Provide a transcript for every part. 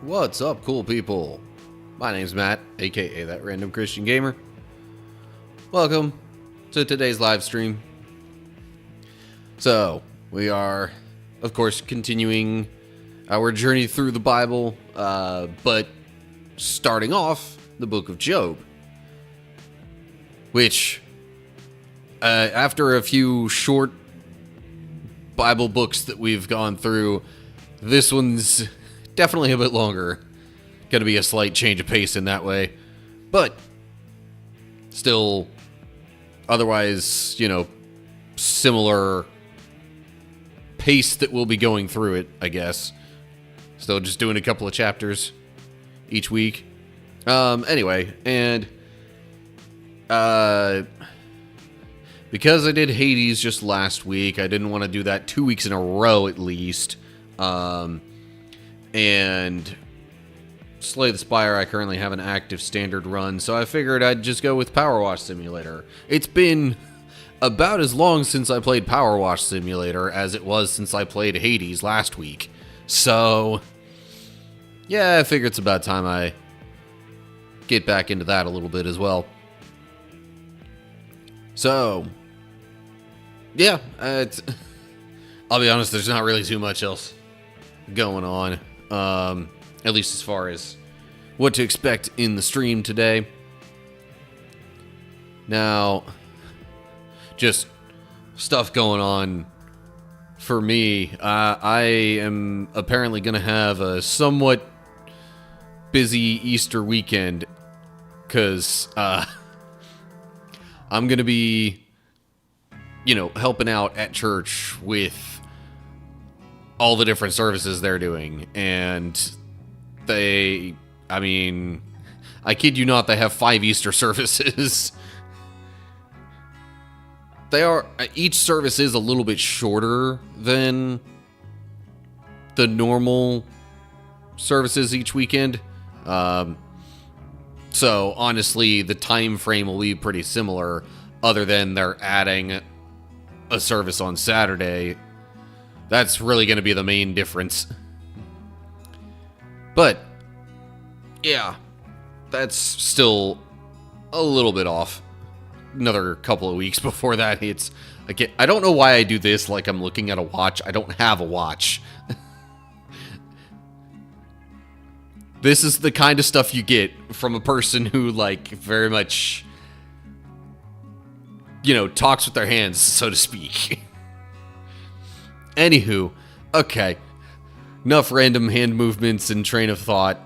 What's up, cool people? My name's Matt, aka That Random Christian Gamer. Welcome to today's live stream. So, we are, of course, continuing our journey through the Bible, but starting off the book of Job, which, after a few short Bible books that we've gone through, this one's definitely a bit longer. Gonna be a slight change of pace in that way. But still, otherwise, similar pace that we'll be going through it, I guess. Still just doing a couple of chapters each week. Anyway, and because I did Hades just last week, I didn't want to do that 2 weeks in a row at least. And Slay the Spire, I currently have an active standard run, so I figured I'd just go with PowerWash Simulator. It's been about as long since I played PowerWash Simulator as it was since I played Hades last week. So, yeah, I figure it's about time I get back into that a little bit as well. So, yeah, I'll be honest, there's not really too much else going on. At least as far as what to expect in the stream today. Now, just stuff going on for me. I am apparently going to have a somewhat busy Easter weekend because I'm going to be, helping out at church with all the different services they're doing. And I kid you not, they have 5 Easter services. Each service is a little bit shorter than the normal services each weekend. So honestly, the time frame will be pretty similar, other than they're adding a service on Saturday. That's really going to be the main difference. But, yeah, that's still a little bit off. Another couple of weeks before that hits. I don't know why I do this like I'm looking at a watch. I don't have a watch. This is the kind of stuff you get from a person who, very much, talks with their hands, so to speak. Anywho, okay. Enough random hand movements and train of thought.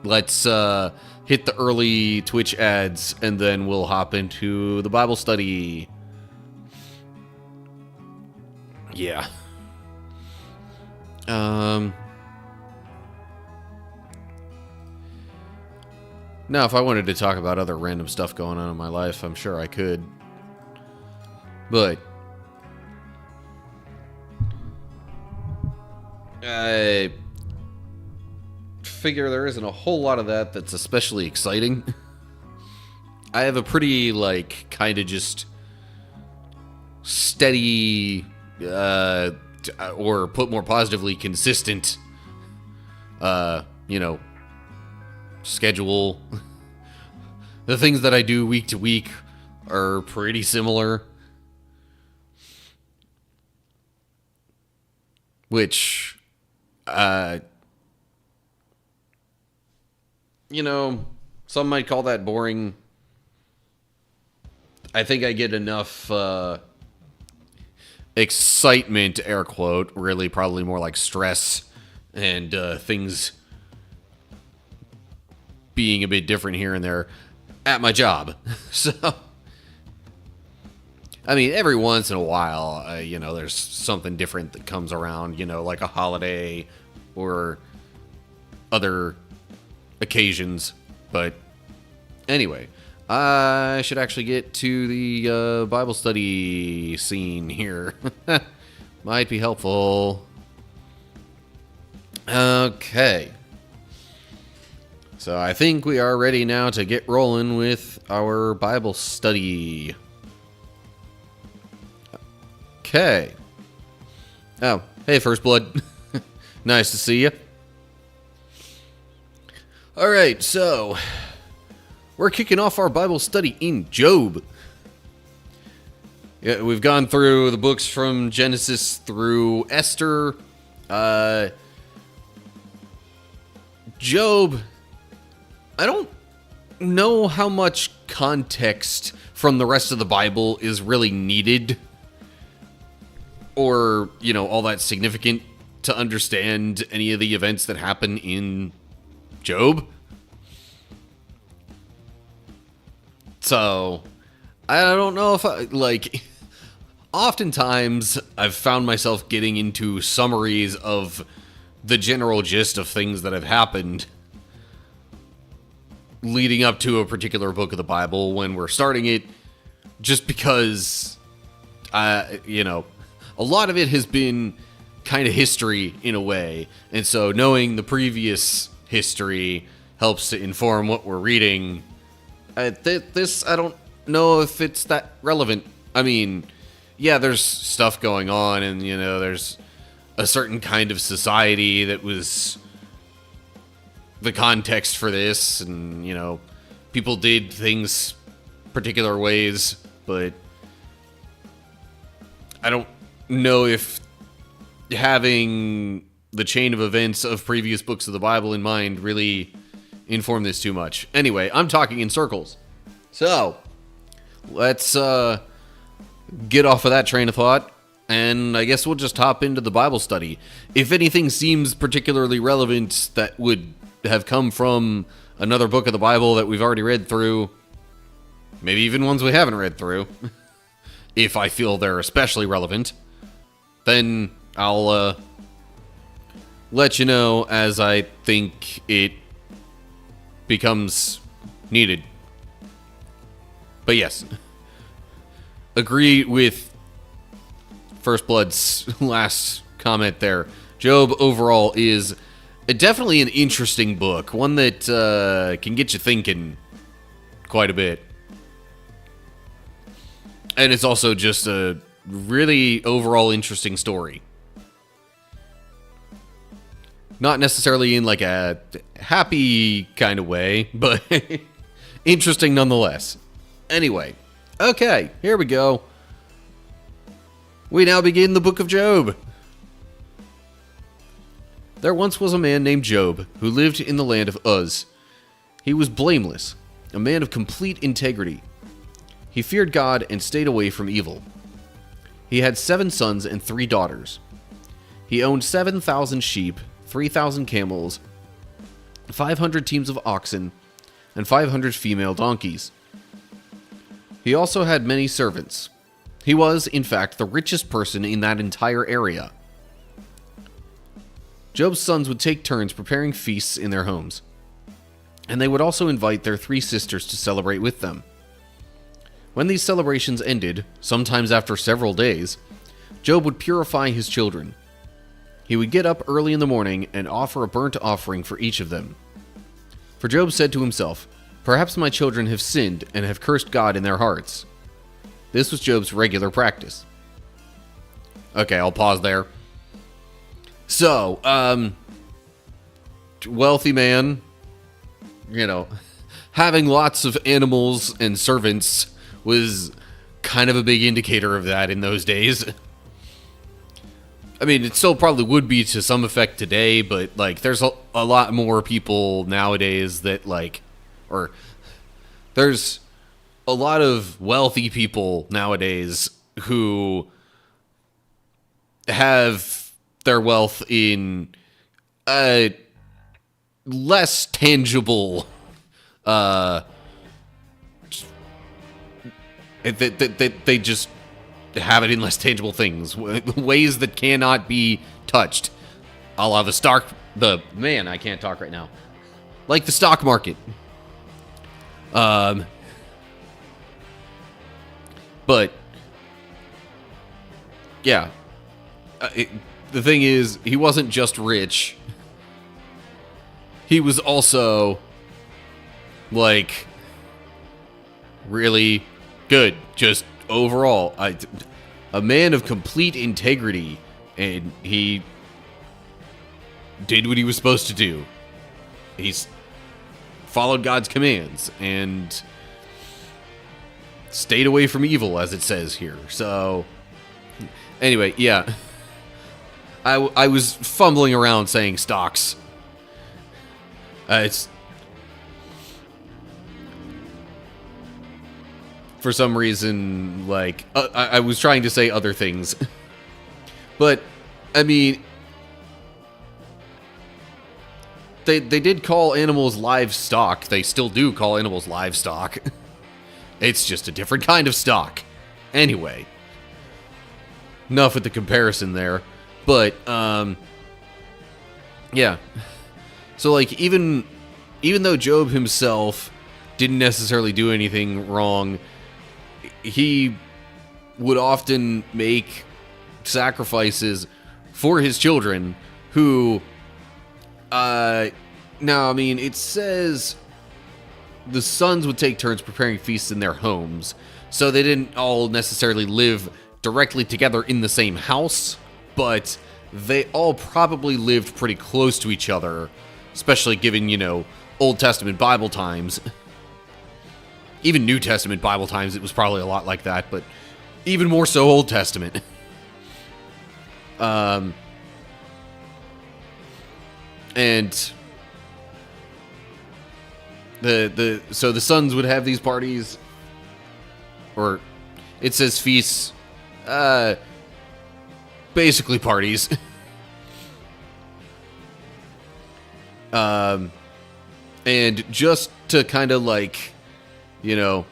Let's hit the early Twitch ads, and then we'll hop into the Bible study. Yeah. Now, if I wanted to talk about other random stuff going on in my life, I'm sure I could. But I figure there isn't a whole lot of that that's especially exciting. I have a pretty, kind of just steady, or put more positively, consistent, schedule. The things that I do week to week are pretty similar. Which, some might call that boring. I think I get enough excitement, air quote, really probably more like stress and things being a bit different here and there at my job. So, every once in a while, there's something different that comes around, like a holiday or other occasions. But anyway, I should actually get to the Bible study scene here. Might be helpful. Okay. So I think we are ready now to get rolling with our Bible study. Okay. Oh, hey, First Blood. Nice to see you. Alright, so we're kicking off our Bible study in Job. Yeah, we've gone through the books from Genesis through Esther. Job, I don't know how much context from the rest of the Bible is really needed, or, you know, all that significant to understand any of the events that happen in Job. So, I don't know if oftentimes I've found myself getting into summaries of the general gist of things that have happened leading up to a particular book of the Bible when we're starting it, just because, you know, a lot of it has been kind of history in a way, and so knowing the previous history helps to inform what we're reading. This, I don't know if it's that relevant. I mean, yeah, there's stuff going on, and, you know, there's a certain kind of society that was the context for this, and, you know, people did things particular ways, but I don't know if having the chain of events of previous books of the Bible in mind really inform this too much. Anyway, I'm talking in circles. So, let's get off of that train of thought, and I guess we'll just hop into the Bible study. If anything seems particularly relevant that would have come from another book of the Bible that we've already read through, maybe even ones we haven't read through, if I feel they're especially relevant, then I'll let you know as I think it becomes needed. But yes, agree with First Blood's last comment there. Job overall is definitely an interesting book, one that can get you thinking quite a bit. And it's also just a really overall interesting story. Not necessarily in like a happy kind of way, but interesting nonetheless. Anyway, okay, here we go. We now begin the book of Job. There once was a man named Job who lived in the land of Uz. He was blameless, a man of complete integrity. He feared God and stayed away from evil. He had 7 sons and 3 daughters. He owned 7,000 sheep, 3,000 camels, 500 teams of oxen, and 500 female donkeys. He also had many servants. He was, in fact, the richest person in that entire area. Job's sons would take turns preparing feasts in their homes, and they would also invite their 3 sisters to celebrate with them. When these celebrations ended, sometimes after several days, Job would purify his children. He would get up early in the morning and offer a burnt offering for each of them. For Job said to himself, "Perhaps my children have sinned and have cursed God in their hearts." This was Job's regular practice. Okay, I'll pause there. So, wealthy man, you know, having lots of animals and servants was kind of a big indicator of that in those days. I mean, it still probably would be to some effect today, but, like, there's a lot more people nowadays that, like, or there's a lot of wealthy people nowadays who have their wealth in less tangible they just have it in less tangible things, ways that cannot be touched, a la I can't talk right now, like the stock market. But yeah, the thing is, he wasn't just rich. He was also, like, really good, just overall. A man of complete integrity, and he did what he was supposed to do. He's followed God's commands and stayed away from evil, as it says here. So, anyway, yeah. I was fumbling around saying stocks. It's... For some reason, like, I was trying to say other things. But, I mean... They did call animals livestock. They still do call animals livestock. It's just a different kind of stock. Anyway. Enough with the comparison there. But, yeah. So, like, even though Job himself didn't necessarily do anything wrong, he would often make sacrifices for his children who, now, I mean, it says the sons would take turns preparing feasts in their homes, so they didn't all necessarily live directly together in the same house, but they all probably lived pretty close to each other, especially given, you know, Old Testament Bible times. Even New Testament Bible times, it was probably a lot like that, but even more so Old Testament. And so the sons would have these parties, or it says feasts, basically parties. And just to kind of like, you know,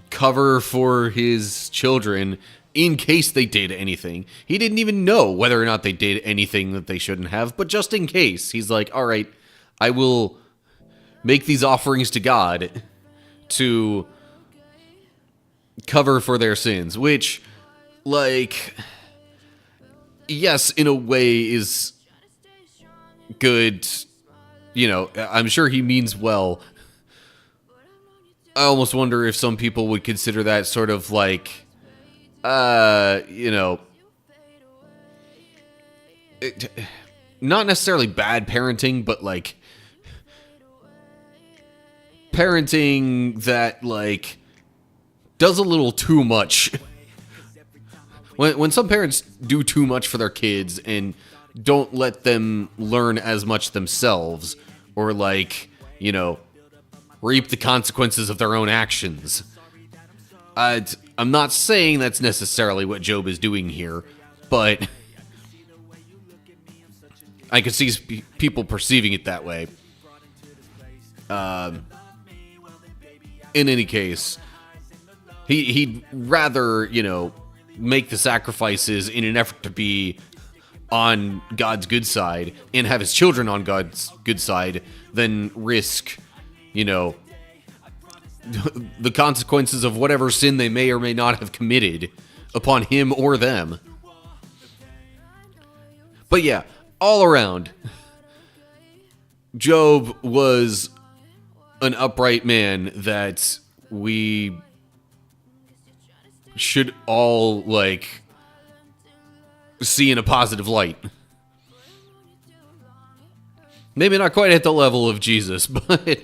cover for his children in case they did anything. He didn't even know whether or not they did anything that they shouldn't have, but just in case, he's like, all right, I will make these offerings to God to cover for their sins, which, like, yes, in a way is good. You know, I'm sure he means well. I almost wonder if some people would consider that sort of like, you know, not necessarily bad parenting, but like parenting that like does a little too much. When some parents do too much for their kids and don't let them learn as much themselves, or like, you know, reap the consequences of their own actions. I'm not saying that's necessarily what Job is doing here, but I could see people perceiving it that way. In any case, he'd rather, you know, make the sacrifices in an effort to be on God's good side and have his children on God's good side than risk, you know, the consequences of whatever sin they may or may not have committed upon him or them. But yeah, all around, Job was an upright man that we should all, like, see in a positive light. Maybe not quite at the level of Jesus, but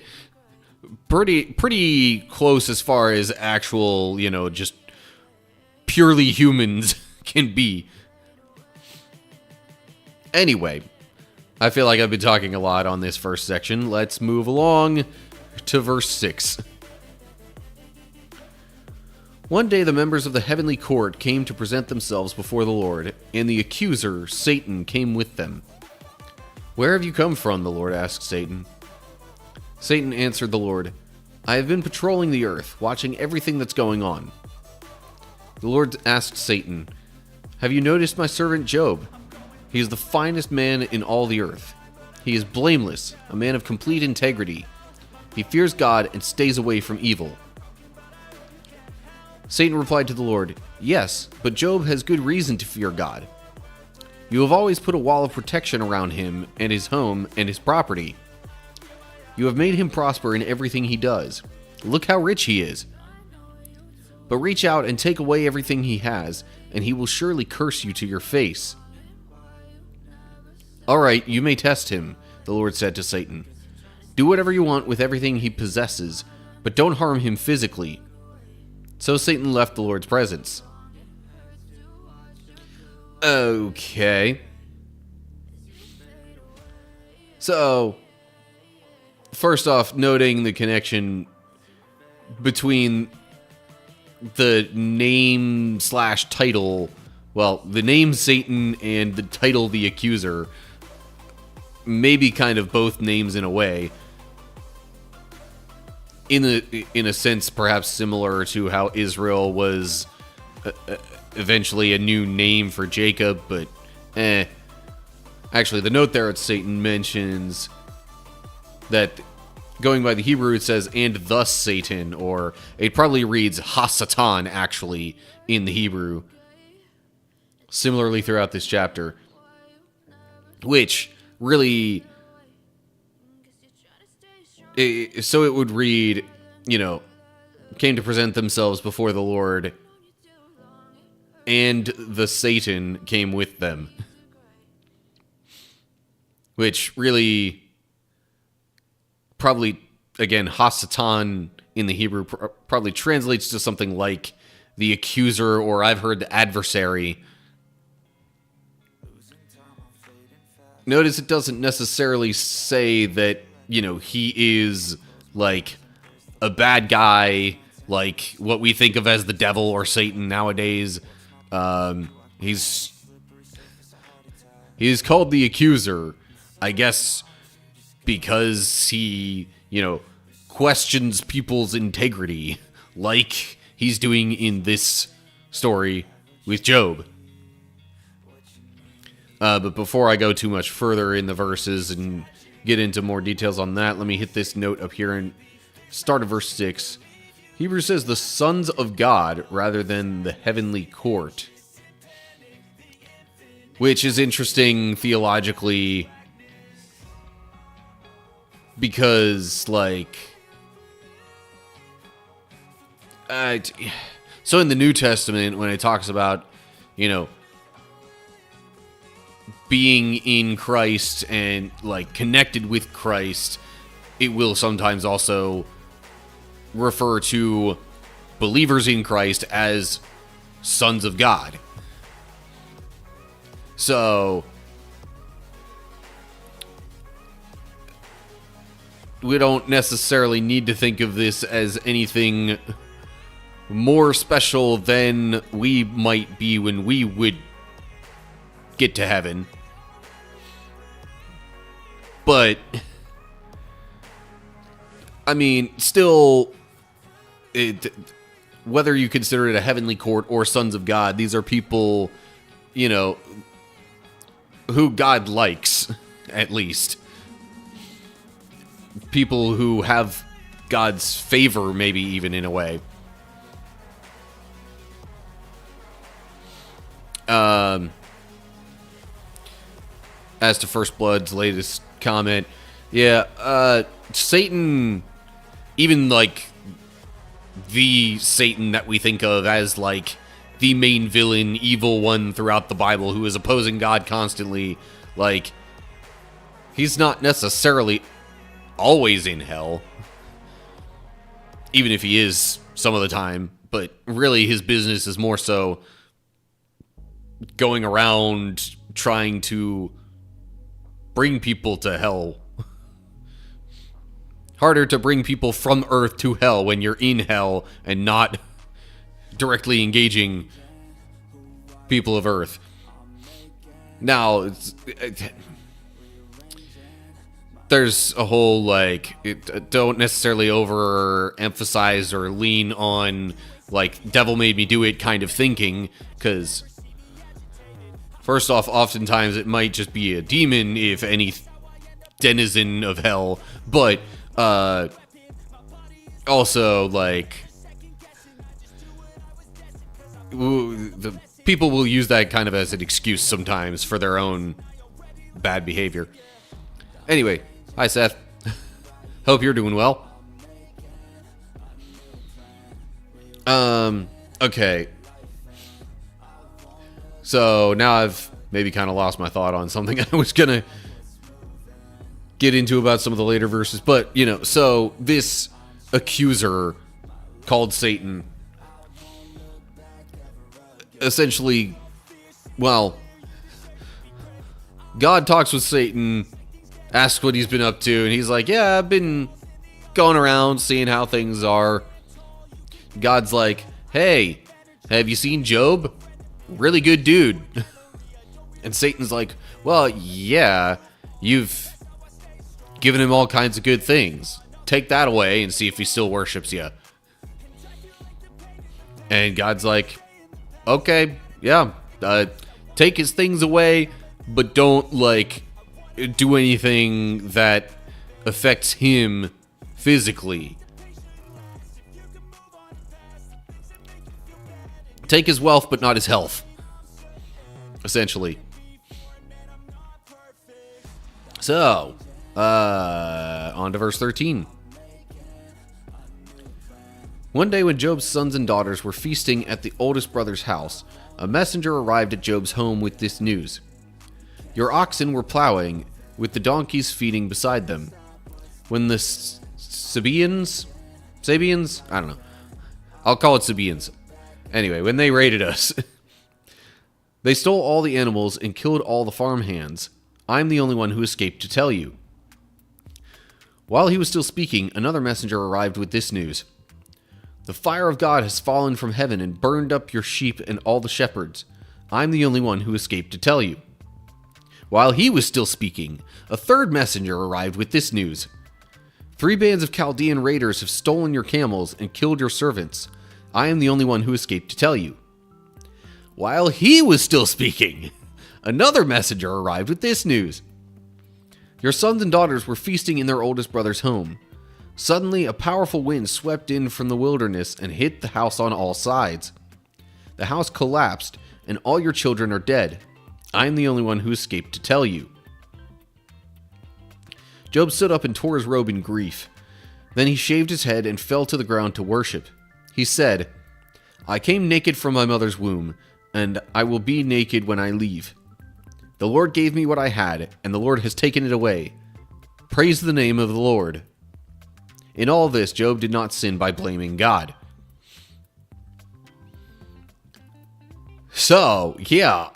pretty close as far as actual, you know, just purely humans can be. Anyway, I feel like I've been talking a lot on this first section. Let's move along to verse 6. One day the members of the heavenly court came to present themselves before the Lord, and the accuser, Satan, came with them. "Where have you come from?" the Lord asked Satan. Satan answered the Lord, "I have been patrolling the earth, watching everything that's going on." The Lord asked Satan, "Have you noticed my servant Job? He is the finest man in all the earth. He is blameless, a man of complete integrity. He fears God and stays away from evil." Satan replied to the Lord, "Yes, but Job has good reason to fear God. You have always put a wall of protection around him and his home and his property. You have made him prosper in everything he does. Look how rich he is. But reach out and take away everything he has, and he will surely curse you to your face." "All right, you may test him," the Lord said to Satan. Do whatever you want with everything he possesses, but don't harm him physically. So Satan left the Lord's presence. Okay. So, first off, noting the connection between the name slash title, well, the name Satan and the title the Accuser, maybe kind of both names in a way. In a sense, perhaps similar to how Israel was eventually a new name for Jacob, but Actually, the note there at Satan mentions that, going by the Hebrew, it says, and thus Satan, or it probably reads Ha-Satan, actually, in the Hebrew. Similarly throughout this chapter. Which, really, so it would read, came to present themselves before the Lord, and the Satan came with them. Which really, probably, again, Ha-Satan in the Hebrew probably translates to something like the accuser, or I've heard the adversary. Notice it doesn't necessarily say that, he is, like, a bad guy, like what we think of as the devil or Satan nowadays. He's called the accuser, I guess, because he, questions people's integrity, like he's doing in this story with Job. But before I go too much further in the verses and get into more details on that, let me hit this note up here and start at verse 6. Hebrews says the sons of God rather than the heavenly court. Which is interesting theologically because, so in the New Testament, when it talks about, being in Christ and, connected with Christ, it will sometimes also refer to believers in Christ as sons of God. So, we don't necessarily need to think of this as anything more special than we might be when we would get to heaven. But, still, whether you consider it a heavenly court or sons of God, these are people, who God likes, at least. People who have God's favor, maybe even in a way. As to First Blood's latest comment, Satan, even the Satan that we think of as the main villain, evil one throughout the Bible who is opposing God constantly, he's not necessarily always in hell, even if he is some of the time, but really his business is more so going around trying to bring people to hell. Harder to bring people from Earth to hell when you're in hell and not directly engaging people of Earth. Now, there's a whole, don't necessarily overemphasize or lean on, devil made me do it kind of thinking, because, first off, oftentimes it might just be a demon, if any denizen of hell, but, also, the people will use that kind of as an excuse sometimes for their own bad behavior. Anyway, hi Seth. Hope you're doing well. Okay. So now I've maybe kind of lost my thought on something I was gonna get into about some of the later verses. But, you know, so this accuser called Satan essentially, well, God talks with Satan, asks what he's been up to, and he's like, yeah, I've been going around seeing how things are. God's like, hey, have you seen Job? Really good dude. And Satan's like, well, yeah, you've given him all kinds of good things. Take that away and see if he still worships you. And God's like, okay, yeah, take his things away, but don't, like, do anything that affects him physically. Take his wealth, but not his health. Essentially. So, on to verse 13. One day when Job's sons and daughters were feasting at the oldest brother's house, a messenger arrived at Job's home with this news. Your oxen were plowing, with the donkeys feeding beside them. When the Sabians? I don't know. I'll call it Sabians. Anyway, when they raided us, they stole all the animals and killed all the farmhands. I'm the only one who escaped to tell you. While he was still speaking, another messenger arrived with this news. The fire of God has fallen from heaven and burned up your sheep and all the shepherds. I'm the only one who escaped to tell you. While he was still speaking, a third messenger arrived with this news. 3 bands of Chaldean raiders have stolen your camels and killed your servants. I am the only one who escaped to tell you. While he was still speaking, another messenger arrived with this news. Your sons and daughters were feasting in their oldest brother's home. Suddenly, a powerful wind swept in from the wilderness and hit the house on all sides. The house collapsed, and all your children are dead. I am the only one who escaped to tell you. Job stood up and tore his robe in grief. Then he shaved his head and fell to the ground to worship. He said, I came naked from my mother's womb, and I will be naked when I leave. The Lord gave me what I had, and the Lord has taken it away. Praise the name of the Lord. In all this, Job did not sin by blaming God. So, yeah,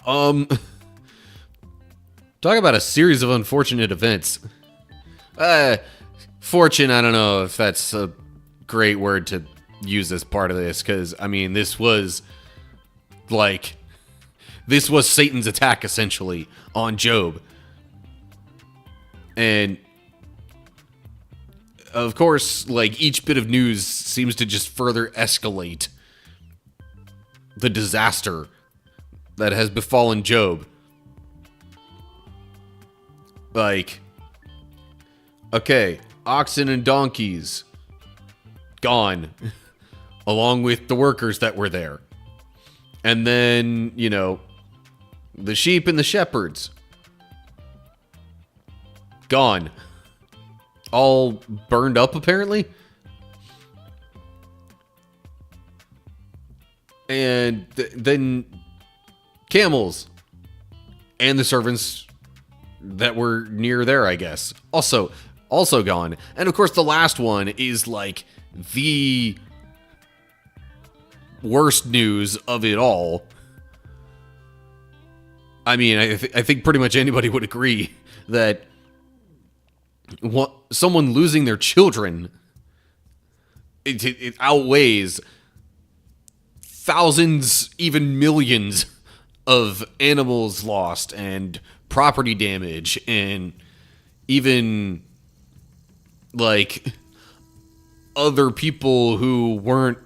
talk about a series of unfortunate events. Fortune, I don't know if that's a great word to use as part of this, because, I mean, this was Satan's attack, essentially, on Job. And, of course, like, each bit of news seems to just further escalate the disaster that has befallen Job. Like, okay, oxen and donkeys, gone, along with the workers that were there. And then, you know, the sheep and the shepherds, gone. All burned up, apparently. And then camels and the servants that were near there, I guess, also gone. And of course, the last one is like the worst news of it all. I mean, I think pretty much anybody would agree that someone losing their children, it outweighs thousands, even millions of animals lost and property damage and even like other people who weren't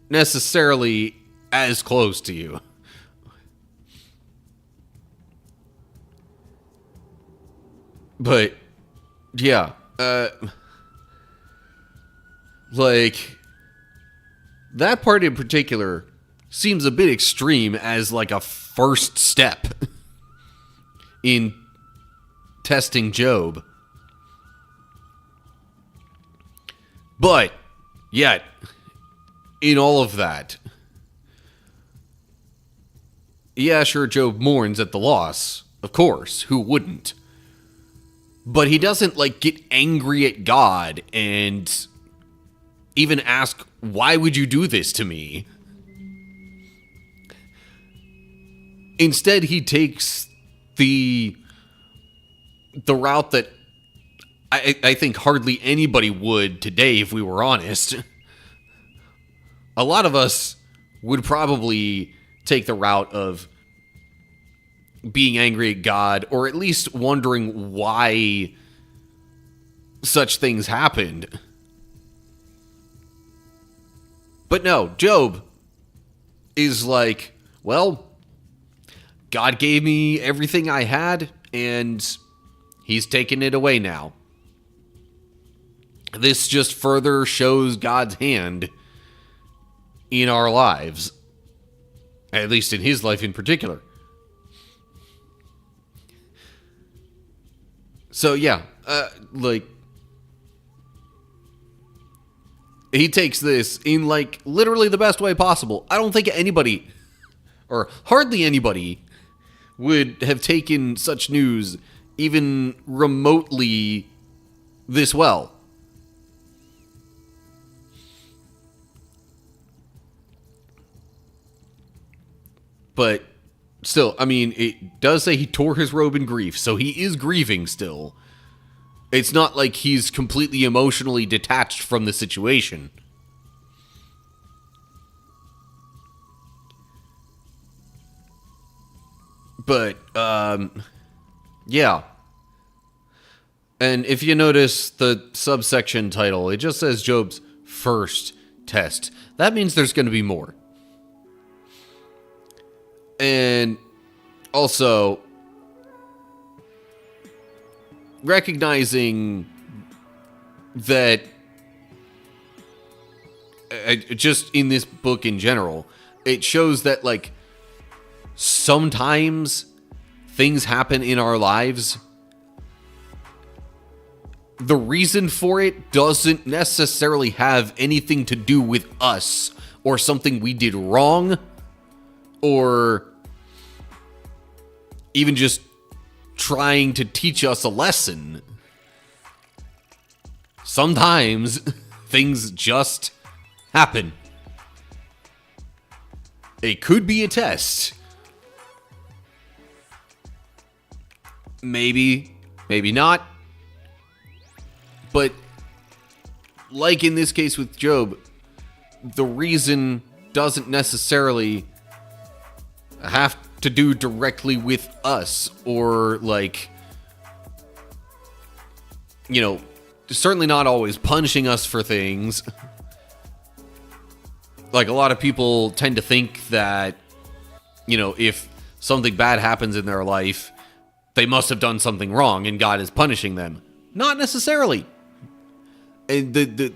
necessarily as close to you. But yeah, like that part in particular seems a bit extreme as like a first step in testing Job. But yet, in all of that, yeah, sure, Job mourns at the loss. Of course, who wouldn't? But he doesn't, like, get angry at God and even ask, why would you do this to me? Instead, he takes the route that I think hardly anybody would today, if we were honest. A lot of us would probably take the route of being angry at God, or at least wondering why such things happened. But no, Job is like, well, God gave me everything I had, and he's taken it away now. This just further shows God's hand in our lives. At least in his life in particular. So yeah, like, he takes this in, like, literally the best way possible. I don't think anybody, or hardly anybody, would have taken such news even remotely this well. But still, I mean, it does say he tore his robe in grief, so he is grieving still. It's not like he's completely emotionally detached from the situation. But, yeah. And if you notice the subsection title, it just says Job's first test. That means there's going to be more. And also, recognizing that just in this book in general, it shows that, like, sometimes things happen in our lives. The reason for it doesn't necessarily have anything to do with us or something we did wrong, or even just trying to teach us a lesson. Sometimes things just happen. It could be a test. Maybe, maybe not. But like in this case with Job, the reason doesn't necessarily have to do directly with us, or, like, you know, certainly not always punishing us for things. Like, a lot of people tend to think that, you know, if something bad happens in their life, they must have done something wrong and God is punishing them. Not necessarily. And the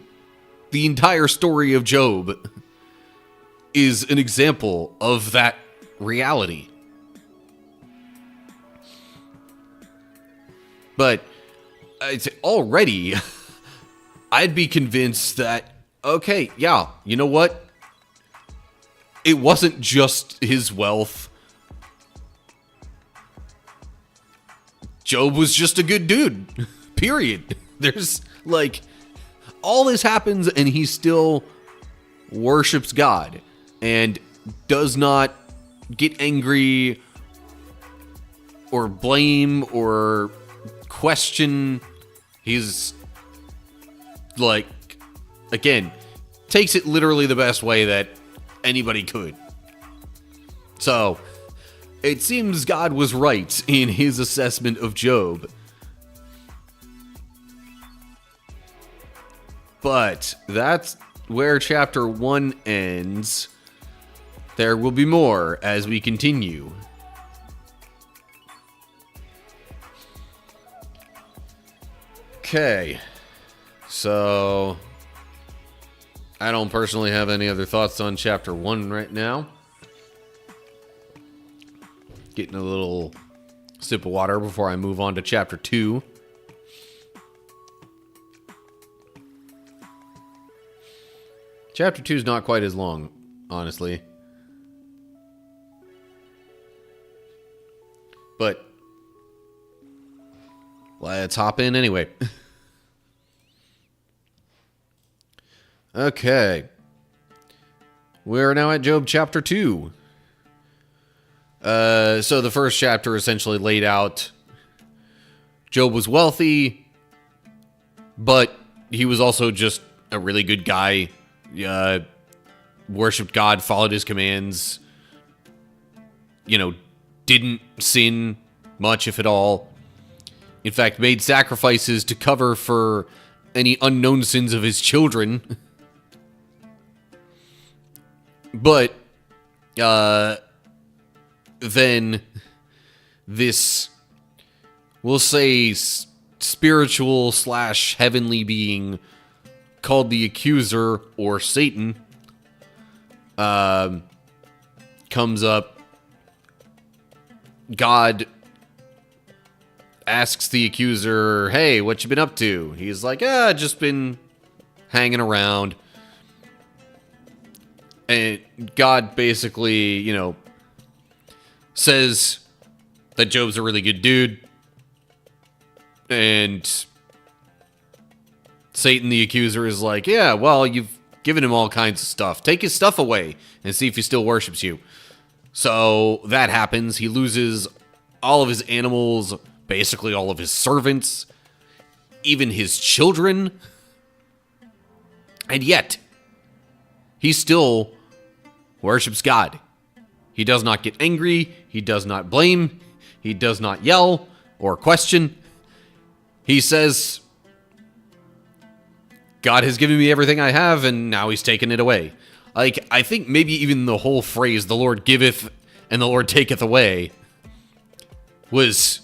entire story of Job is an example of that reality. But it's already, I'd be convinced that, okay, yeah, you know what? It wasn't just his wealth. Job was just a good dude. Period. There's, like, all this happens and he still worships God and does not get angry or blame or question. He's, like, again, takes it literally the best way that anybody could. So, it seems God was right in his assessment of Job. But that's where chapter 1 ends. There will be more as we continue. Okay, so I don't personally have any other thoughts on chapter 1 right now. Getting a little sip of water before I move on to chapter 2. Chapter 2 is not quite as long, honestly. But let's hop in anyway. Okay. We're now at Job chapter 2. So the first chapter essentially laid out Job was wealthy, but he was also just a really good guy. Worshipped God, followed his commands, didn't sin much, if at all. In fact, made sacrifices to cover for any unknown sins of his children. But, then this, we'll say, spiritual / heavenly being called the accuser, or Satan, comes up. God asks the accuser, hey, what you been up to? He's like, just been hanging around. And God basically, says that Job's a really good dude. And Satan, the accuser, is like, yeah, well, you've given him all kinds of stuff. Take his stuff away and see if he still worships you. So that happens. He loses all of his animals, basically all of his servants, even his children. And yet, he still worships God. He does not get angry. He does not blame. He does not yell or question. He says, God has given me everything I have, and now he's taken it away. Like, I think maybe even the whole phrase, the Lord giveth and the Lord taketh away, was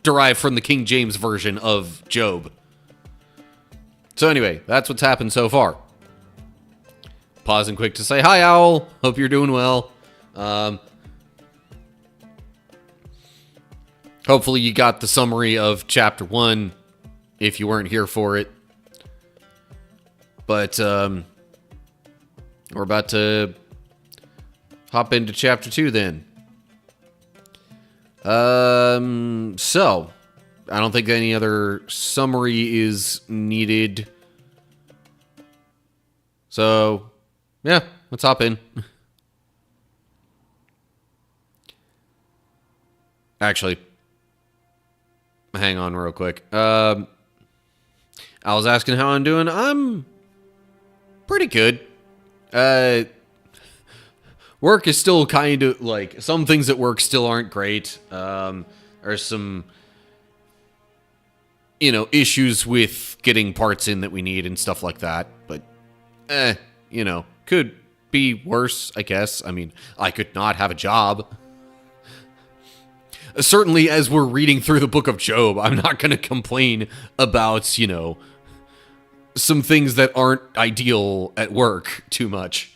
derived from the King James version of Job. So anyway, that's what's happened so far. Pausing quick to say, hi, Owl. Hope you're doing well. Hopefully you got the summary of Chapter 1 if you weren't here for it. But we're about to hop into Chapter 2 then. So, I don't think any other summary is needed. So, yeah, let's hop in. Actually, hang on real quick. I was asking how I'm doing. I'm pretty good. Work is still kind of like, some things at work still aren't great. There's some, issues with getting parts in that we need and stuff like that. But, could be worse, I guess. I mean, I could not have a job. Certainly, as we're reading through the book of Job, I'm not going to complain about, some things that aren't ideal at work too much.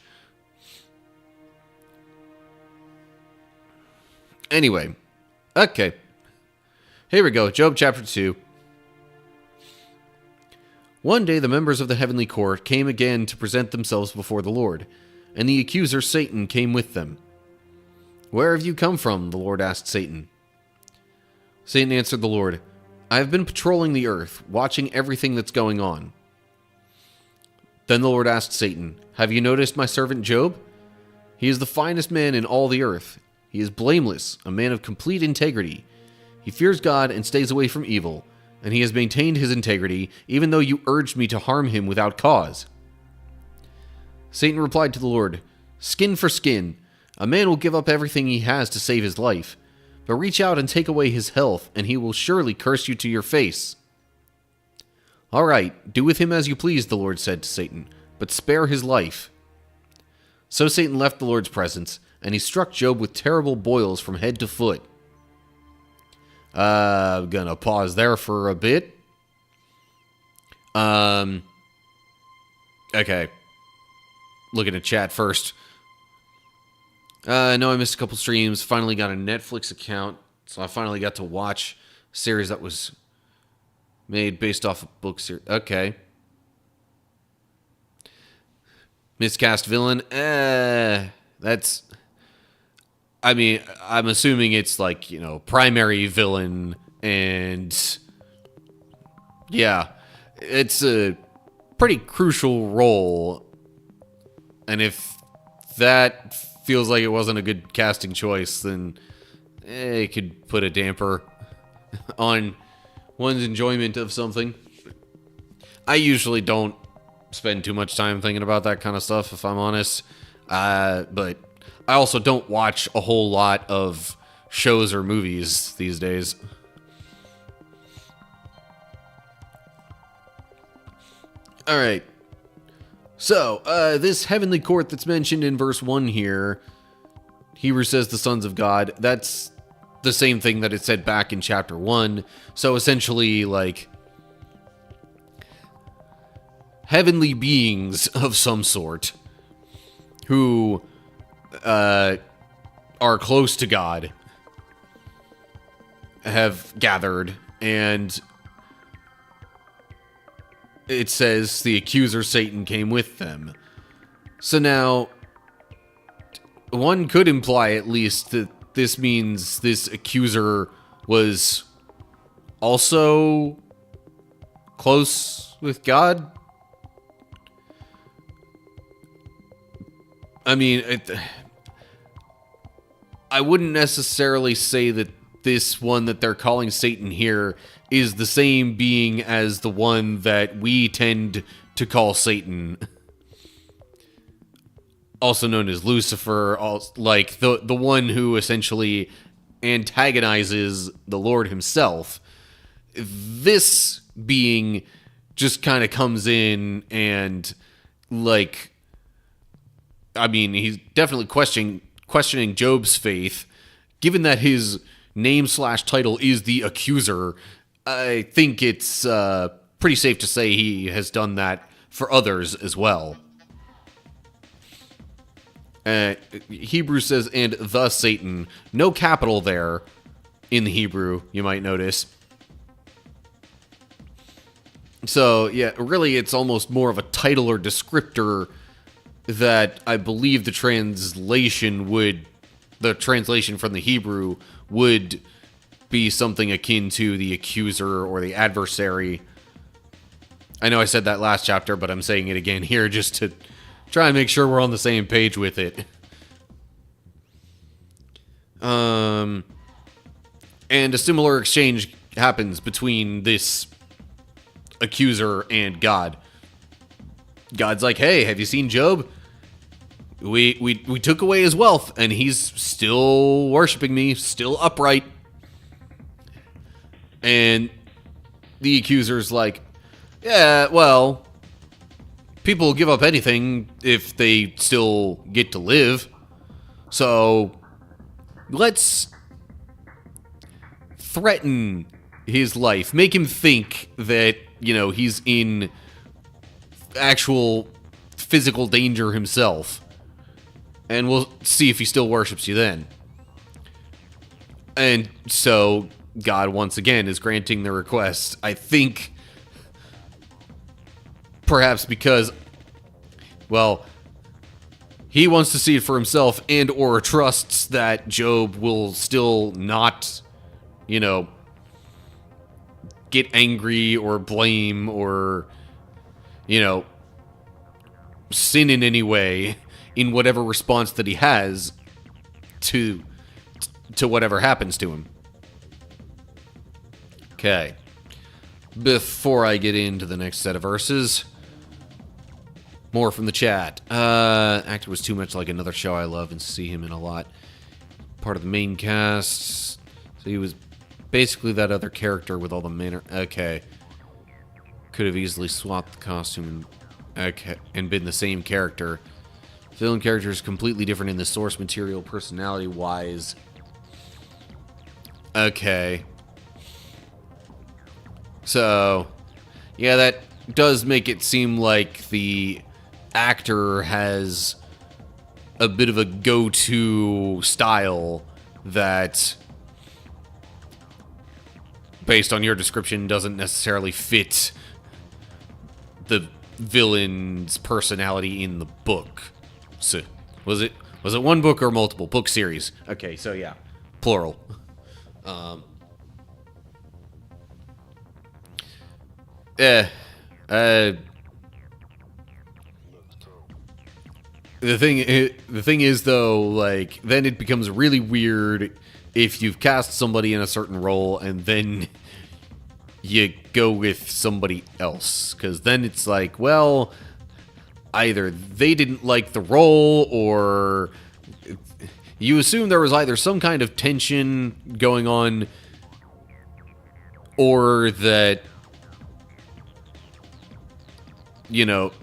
Anyway, okay. Here we go, Job chapter 2. One day the members of the heavenly court came again to present themselves before the Lord, and the accuser Satan came with them. Where have you come from? The Lord asked Satan. Satan answered the Lord, I have been patrolling the earth, watching everything that's going on. Then the Lord asked Satan, have you noticed my servant Job? He is the finest man in all the earth. He is blameless, a man of complete integrity. He fears God and stays away from evil, and he has maintained his integrity, even though you urged me to harm him without cause. Satan replied to the Lord, skin for skin. A man will give up everything he has to save his life, but reach out and take away his health, and he will surely curse you to your face. All right, do with him as you please, the Lord said to Satan, but spare his life. So Satan left the Lord's presence, and he struck Job with terrible boils from head to foot. I'm gonna pause there for a bit. Okay. Looking at chat first. No, I missed a couple streams. Finally got a Netflix account, so I finally got to watch a series that was made based off a book series. Okay. Miscast villain. That's... I mean, I'm assuming it's like, primary villain And yeah, it's a pretty crucial role. And if that feels like it wasn't a good casting choice, then it could put a damper on one's enjoyment of something. I usually don't spend too much time thinking about that kind of stuff, if I'm honest. But I also don't watch a whole lot of shows or movies these days. Alright. So, this heavenly court that's mentioned in verse 1 here, Hebrews says the sons of God, that's the same thing that it said back in chapter 1. So essentially, like, heavenly beings of some sort who are close to God have gathered, and it says the accuser Satan came with them. So now, one could imply at least that this means this accuser was also close with God. I mean, I wouldn't necessarily say that this one that they're calling Satan here is the same being as the one that we tend to call Satan, also known as Lucifer, like the one who essentially antagonizes the Lord himself. This being just kind of comes in and, like, I mean, he's definitely questioning Job's faith. Given that his name/title is the Accuser, I think it's pretty safe to say he has done that for others as well. Hebrew says, and the Satan. No capital there in the Hebrew, you might notice. So, yeah, really it's almost more of a title or descriptor that I believe the translation from the Hebrew would be something akin to the accuser or the adversary. I know I said that last chapter, but I'm saying it again here just to try and make sure we're on the same page with it. And a similar exchange happens between this accuser and God. God's like, hey, have you seen Job? We took away his wealth, and he's still worshiping me, still upright. And the accuser's like, yeah, well, people give up anything if they still get to live. So let's threaten his life, make him think that, you know, he's in actual physical danger himself. And we'll see if he still worships you then. And so God, once again, is granting the request. I think perhaps because, well, he wants to see it for himself and or trusts that Job will still not, you know, get angry or blame or, you know, sin in any way in whatever response that he has to whatever happens to him. Okay. Before I get into the next set of verses, more from the chat. Actor was too much like another show I love and see him in a lot. Part of the main cast. So he was basically that other character with all the manner. Okay. Could have easily swapped the costume and been the same character. Film character is completely different in the source material, personality-wise. Okay. So, yeah, that does make it seem like the actor has a bit of a go-to style that, based on your description, doesn't necessarily fit the villain's personality in the book. So, was it one book or multiple book series? Okay, so yeah, plural. eh, uh, the thing is though, like, then it becomes really weird if you've cast somebody in a certain role and then you go with somebody else, because then it's like, well, either they didn't like the role, or you assume there was either some kind of tension going on, or that, you know,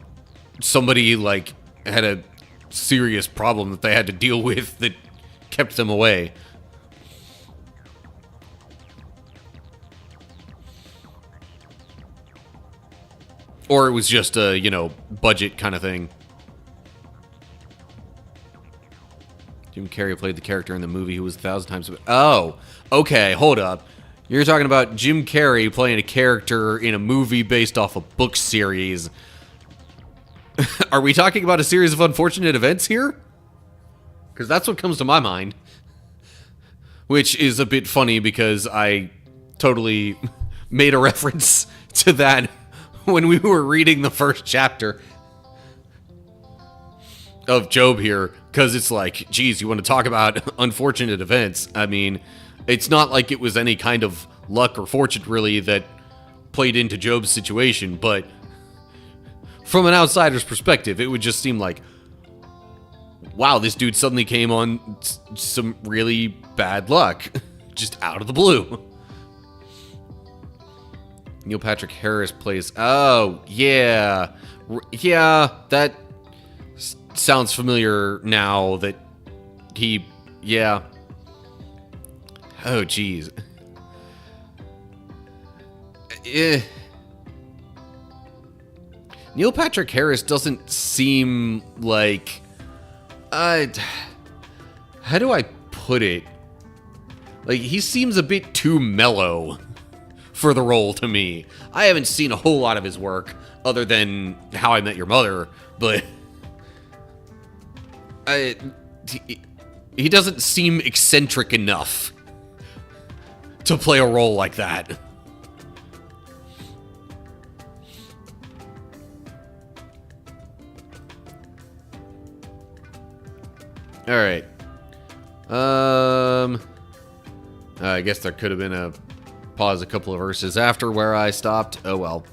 somebody, like, had a serious problem that they had to deal with that kept them away. Or it was just a, you know, budget kind of thing. Jim Carrey played the character in the movie who was 1,000 times... Oh, okay, hold up. You're talking about Jim Carrey playing a character in a movie based off a book series. Are we talking about a series of unfortunate events here? Because that's what comes to my mind. Which is a bit funny because I totally made a reference to that when we were reading the first chapter of Job here, because it's like, geez, you want to talk about unfortunate events? I mean, it's not like it was any kind of luck or fortune, really, that played into Job's situation, but from an outsider's perspective, it would just seem like, wow, this dude suddenly came on some really bad luck, just out of the blue. Neil Patrick Harris plays... Oh, yeah. Yeah, that sounds familiar now that he... Yeah. Oh, jeez. Neil Patrick Harris doesn't seem like... how do I put it? Like, he seems a bit too mellow for the role to me. I haven't seen a whole lot of his work other than How I Met Your Mother, but he doesn't seem eccentric enough to play a role like that. All right. I guess there could have been a pause a couple of verses after where I stopped. Oh well.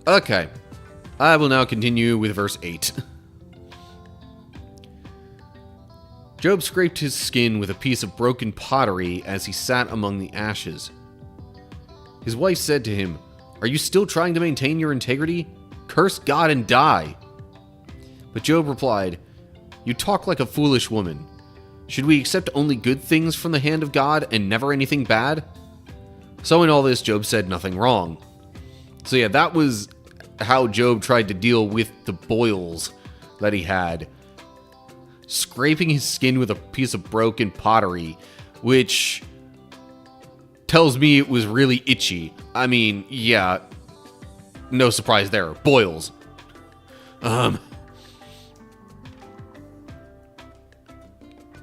Okay. I will now continue with verse 8. Job scraped his skin with a piece of broken pottery as he sat among the ashes. His wife said to him, "Are you still trying to maintain your integrity? Curse God and die." But Job replied, "You talk like a foolish woman. Should we accept only good things from the hand of God and never anything bad?" So in all this, Job said nothing wrong. So yeah, that was how Job tried to deal with the boils that he had. Scraping his skin with a piece of broken pottery, which tells me it was really itchy. I mean, yeah, no surprise there. Boils.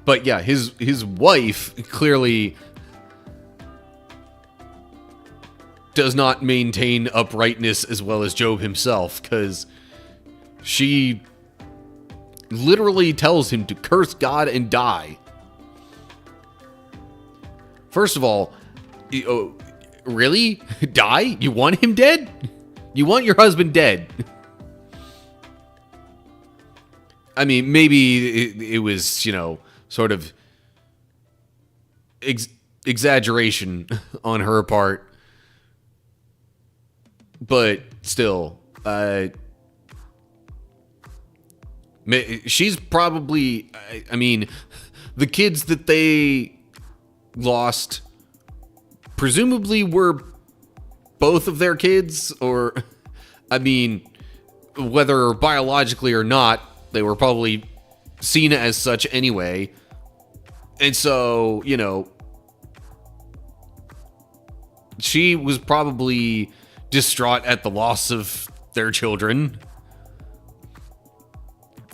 But yeah, his wife clearly does not maintain uprightness as well as Job himself, because she literally tells him to curse God and die. First of all, really? Die? You want him dead? You want your husband dead? I mean, maybe it was, you know, sort of exaggeration on her part. But still, she's probably, I mean, the kids that they lost presumably were both of their kids, or, I mean, whether biologically or not, they were probably seen as such anyway. And so, you know, she was probably distraught at the loss of their children.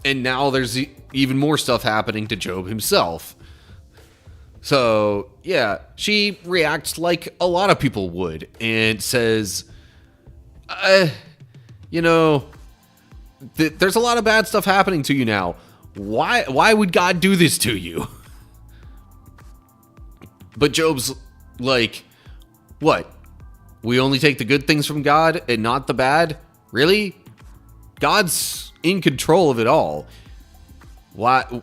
And now there's even more stuff happening to Job himself. So, yeah, she reacts like a lot of people would and says, You know, there's a lot of bad stuff happening to you now. Why would God do this to you? But Job's like, what? We only take the good things from God and not the bad? Really? God's in control of it all. Why?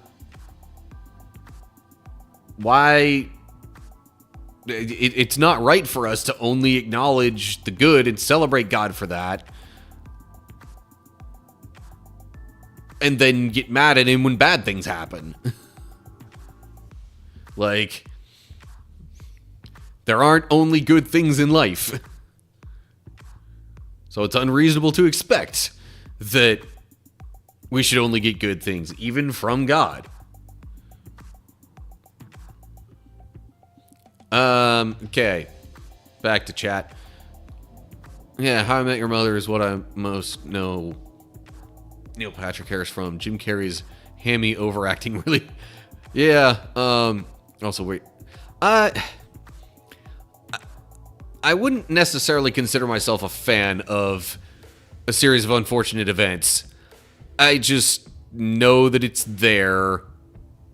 It's not right for us to only acknowledge the good and celebrate God for that, and then get mad at him when bad things happen. Like, there aren't only good things in life. So it's unreasonable to expect that we should only get good things, even from God. Okay. Back to chat. Yeah, How I Met Your Mother is what I most know Neil Patrick Harris from. Jim Carrey's hammy overacting really... Yeah, also, wait. I wouldn't necessarily consider myself a fan of a series of unfortunate events. I just know that it's there,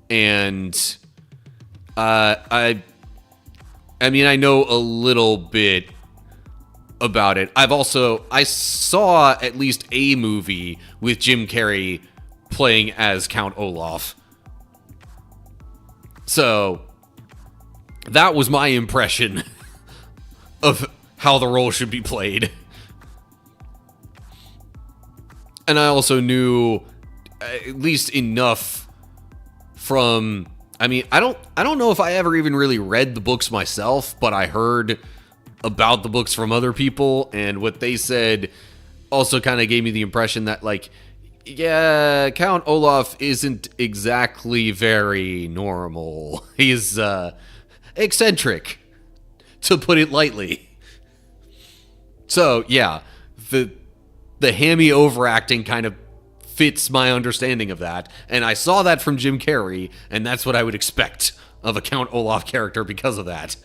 and I mean, I know a little bit about it. I saw at least a movie with Jim Carrey playing as Count Olaf. So, that was my impression of how the role should be played. And I also knew at least enough from... I mean, I don't know if I ever even really read the books myself, but I heard about the books from other people, and what they said also kind of gave me the impression that, like, yeah, Count Olaf isn't exactly very normal. He's eccentric, to put it lightly. So, yeah, the hammy overacting kind of fits my understanding of that, and I saw that from Jim Carrey, and that's what I would expect of a Count Olaf character because of that.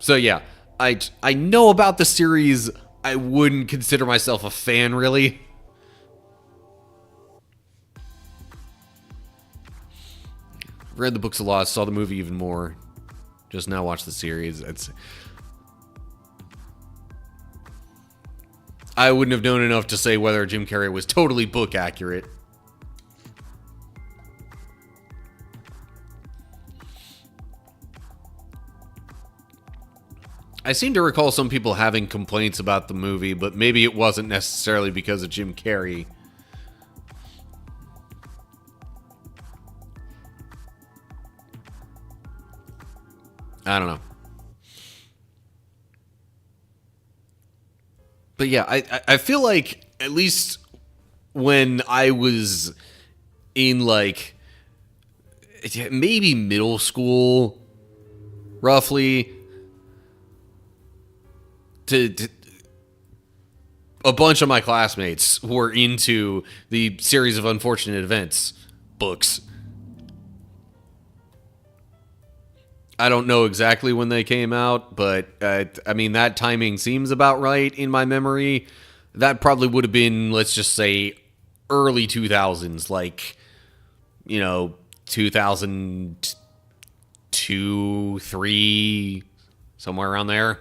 So yeah, I know about the series. I wouldn't consider myself a fan, really. Read the books a lot, saw the movie even more. Just now watched the series. I wouldn't have known enough to say whether Jim Carrey was totally book accurate. I seem to recall some people having complaints about the movie, but maybe it wasn't necessarily because of Jim Carrey. I don't know. But yeah, I feel like, at least when I was in, like, maybe middle school, roughly, a bunch of my classmates were into the series of unfortunate events books. I don't know exactly when they came out, but I mean, that timing seems about right in my memory. That probably would have been, let's just say, early 2000s, like, 2002, 3, somewhere around there.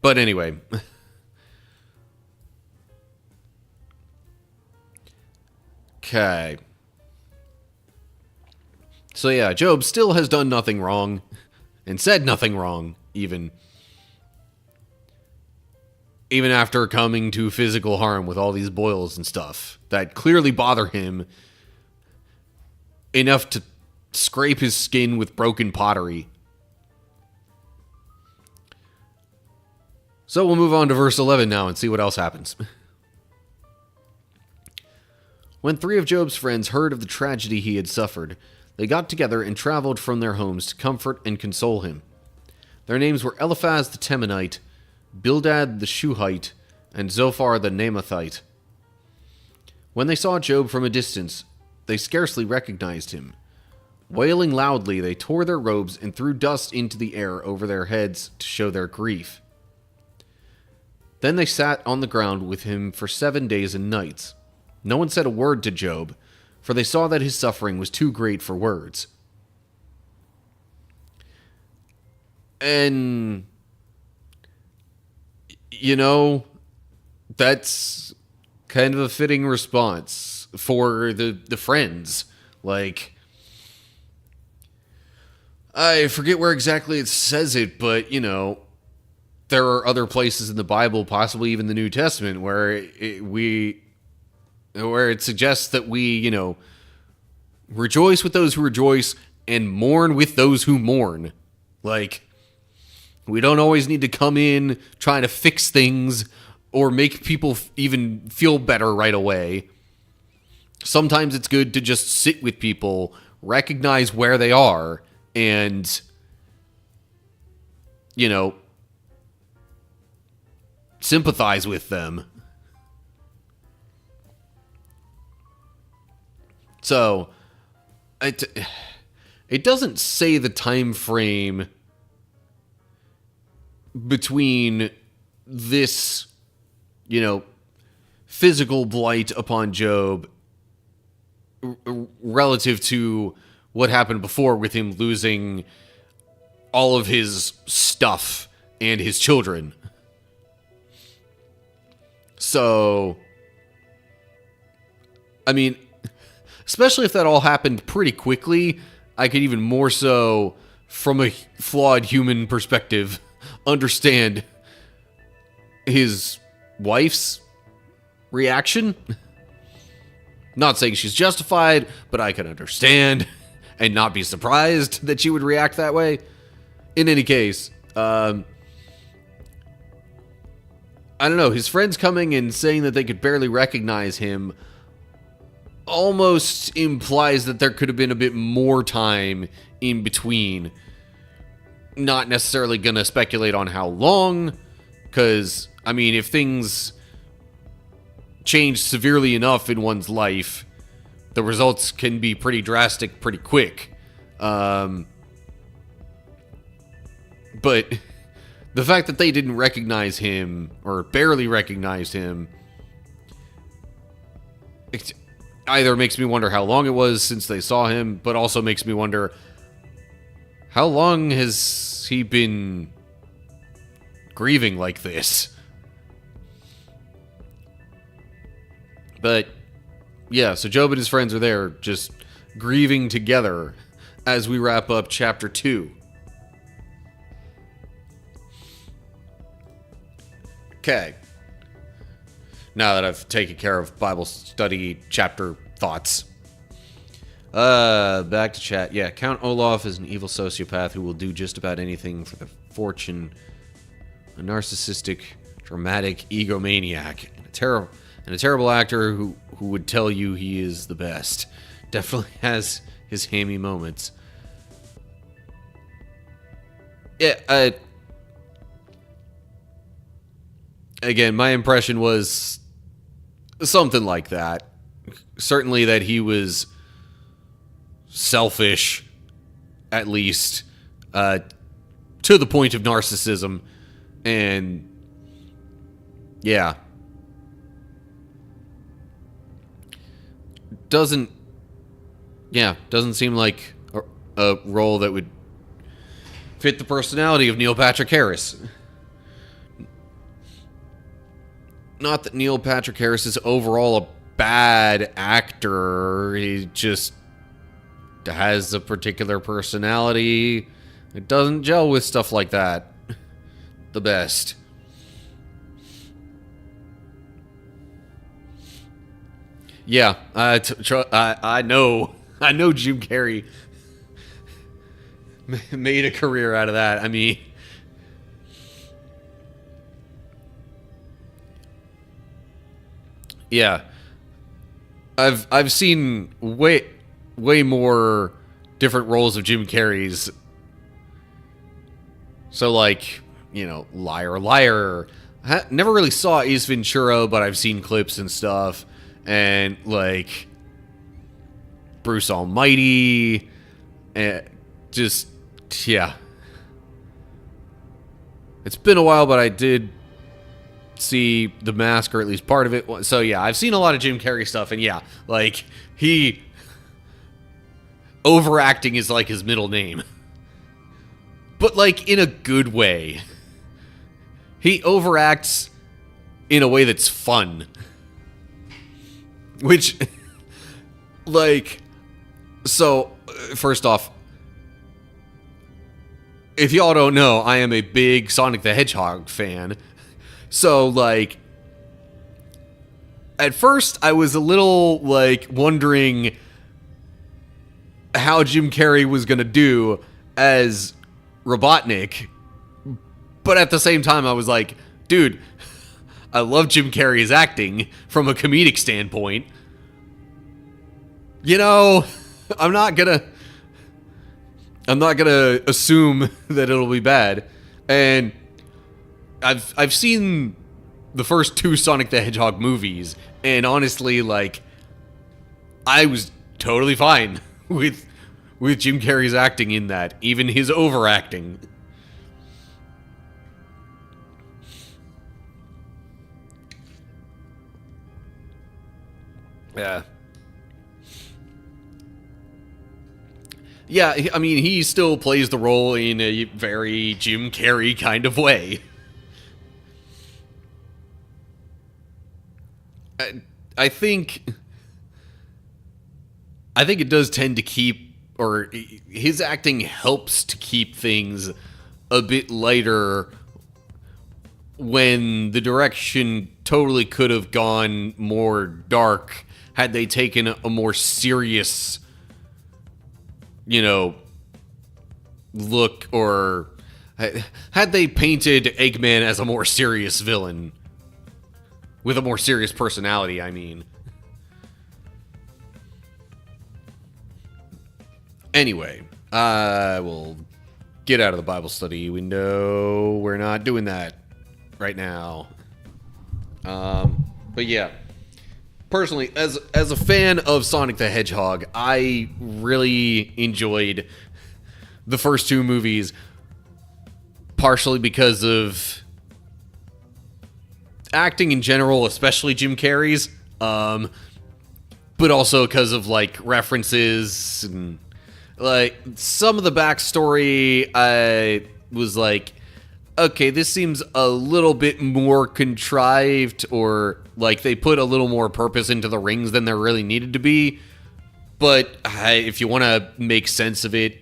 But anyway. Okay. So yeah, Job still has done nothing wrong, and said nothing wrong, even after coming to physical harm with all these boils and stuff that clearly bother him enough to scrape his skin with broken pottery. So we'll move on to verse 11 now and see what else happens. When 3 of Job's friends heard of the tragedy he had suffered, they got together and traveled from their homes to comfort and console him. Their names were Eliphaz the Temanite, Bildad the Shuhite, and Zophar the Naamathite. When they saw Job from a distance, they scarcely recognized him. Wailing loudly, they tore their robes and threw dust into the air over their heads to show their grief. Then they sat on the ground with him for 7 days and nights. No one said a word to Job, for they saw that his suffering was too great for words. And, you know, that's kind of a fitting response for the friends. Like, I forget where exactly it says it, but, you know, there are other places in the Bible, possibly even the New Testament, where it suggests that we, you know, rejoice with those who rejoice and mourn with those who mourn. Like, we don't always need to come in trying to fix things or make people even feel better right away. Sometimes it's good to just sit with people, recognize where they are, and, you know, sympathize with them. So, it doesn't say the time frame between this, you know, physical blight upon Job relative to what happened before with him losing all of his stuff and his children. So, I mean, especially if that all happened pretty quickly, I could even more so, from a flawed human perspective, understand his wife's reaction. Not saying she's justified, but I can understand and not be surprised that she would react that way. In any case, I don't know, his friends coming and saying that they could barely recognize him almost implies that there could have been a bit more time in between. Not necessarily going to speculate on how long, because, I mean, if things change severely enough in one's life, the results can be pretty drastic pretty quick. But the fact that they didn't recognize him, or barely recognized him, it either makes me wonder how long it was since they saw him, but also makes me wonder, how long has he been grieving like this? But, yeah, so Job and his friends are there, just grieving together as we wrap up chapter 2. Okay. Now that I've taken care of Bible study chapter thoughts. Back to chat. Yeah, Count Olaf is an evil sociopath who will do just about anything for the fortune. A narcissistic, dramatic egomaniac. And a terrible actor who would tell you he is the best. Definitely has his hammy moments. Yeah, again, my impression was something like that. Certainly that he was selfish, at least, to the point of narcissism. And, yeah. Doesn't seem like a role that would fit the personality of Neil Patrick Harris. Not that Neil Patrick Harris is overall a bad actor. He just has a particular personality. It doesn't gel with stuff like that the best. Yeah, I know Jim Carrey made a career out of that. I mean, yeah, I've seen way more different roles of Jim Carrey's. So, like, you know, Liar Liar. Never really saw Ace Ventura, but I've seen clips and stuff. And, like, Bruce Almighty. Just, yeah. It's been a while, but I did see The Mask, or at least part of it. So yeah, I've seen a lot of Jim Carrey stuff, and yeah, like, he... overacting is like his middle name. But like, in a good way. He overacts in a way that's fun. Which, like... So, first off, if y'all don't know, I am a big Sonic the Hedgehog fan. So, like, at first I was a little, like, wondering how Jim Carrey was gonna do as Robotnik. But at the same time, I was like, dude, I love Jim Carrey's acting from a comedic standpoint. You know, I'm not gonna assume that it'll be bad. And I've seen the first two Sonic the Hedgehog movies, and honestly, like, I was totally fine with Jim Carrey's acting in that, even his overacting. Yeah. Yeah, I mean, he still plays the role in a very Jim Carrey kind of way. I think it does tend to keep, or his acting helps to keep things a bit lighter when the direction totally could have gone more dark had they taken a more serious, you know, look, or had they painted Eggman as a more serious villain. With a more serious personality, I mean. Anyway, we'll get out of the Bible study window. We're not doing that right now. But yeah. Personally, as a fan of Sonic the Hedgehog, I really enjoyed the first two movies, partially because of acting in general, especially Jim Carrey's, but also because of, like, references and, like, some of the backstory. I was like, okay, this seems a little bit more contrived, or like they put a little more purpose into the rings than there really needed to be. But if you want to make sense of it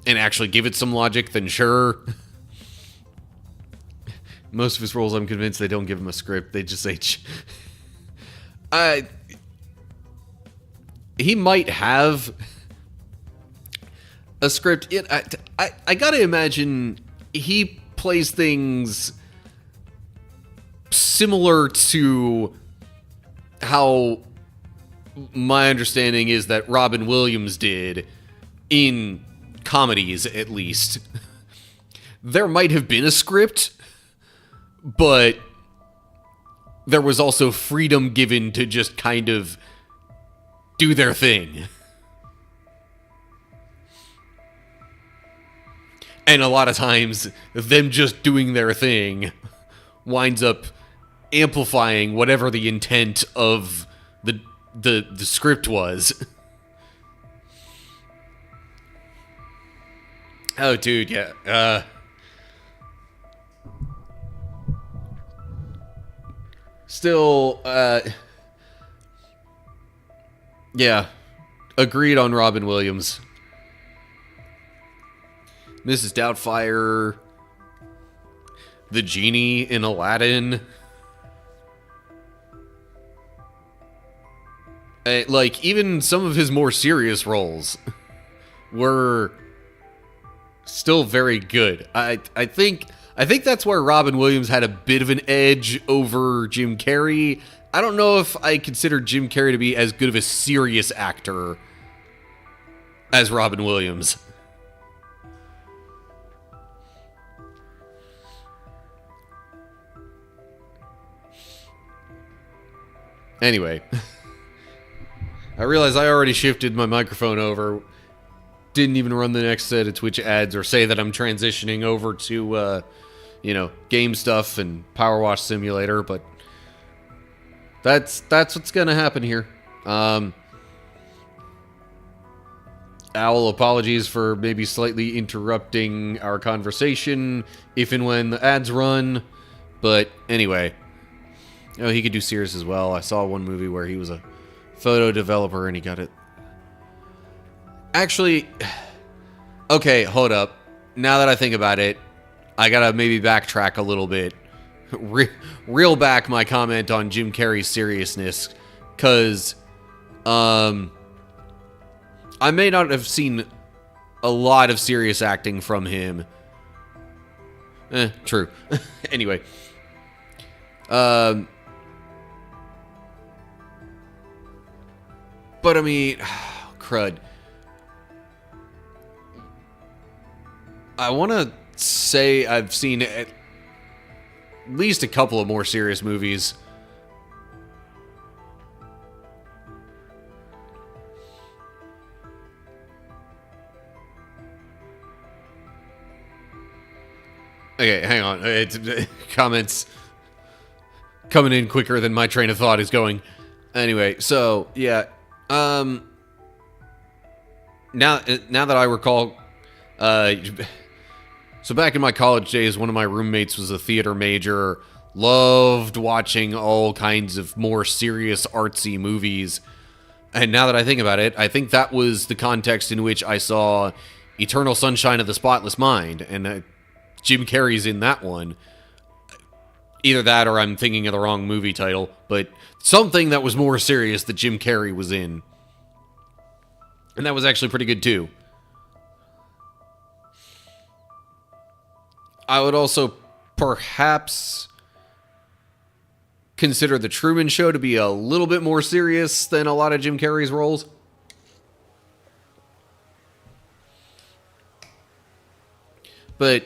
and actually give it some logic, then sure. Most of his roles, I'm convinced they don't give him a script. They just say... he might have a script. I gotta imagine he plays things similar to how my understanding is that Robin Williams did in comedies, at least. There might have been a script, but there was also freedom given to just kind of do their thing. And a lot of times, them just doing their thing winds up amplifying whatever the intent of the script was. Oh, dude, yeah. Still, yeah. Agreed on Robin Williams. Mrs. Doubtfire, the genie in Aladdin. Like, even some of his more serious roles were still very good. I think that's where Robin Williams had a bit of an edge over Jim Carrey. I don't know if I consider Jim Carrey to be as good of a serious actor as Robin Williams. Anyway. I realize I already shifted my microphone over. Didn't even run the next set of Twitch ads or say that I'm transitioning over to, game stuff and PowerWash Simulator, but that's what's gonna happen here. Owl, apologies for maybe slightly interrupting our conversation if and when the ads run, but anyway. Oh, he could do Sears as well. I saw one movie where he was a photo developer and he got it. Actually, okay, hold up. Now that I think about it, I gotta maybe backtrack a little bit. Reel back my comment on Jim Carrey's seriousness, because I may not have seen a lot of serious acting from him. True. Anyway. But I mean, crud. I want to say I've seen at least a couple of more serious movies. Okay, hang on. Comments coming in quicker than my train of thought is going. Anyway, so yeah. Now that I recall, so back in my college days, one of my roommates was a theater major, loved watching all kinds of more serious artsy movies. And now that I think about it, I think that was the context in which I saw Eternal Sunshine of the Spotless Mind, and Jim Carrey's in that one. Either that or I'm thinking of the wrong movie title, but something that was more serious that Jim Carrey was in. And that was actually pretty good too. I would also perhaps consider The Truman Show to be a little bit more serious than a lot of Jim Carrey's roles. But,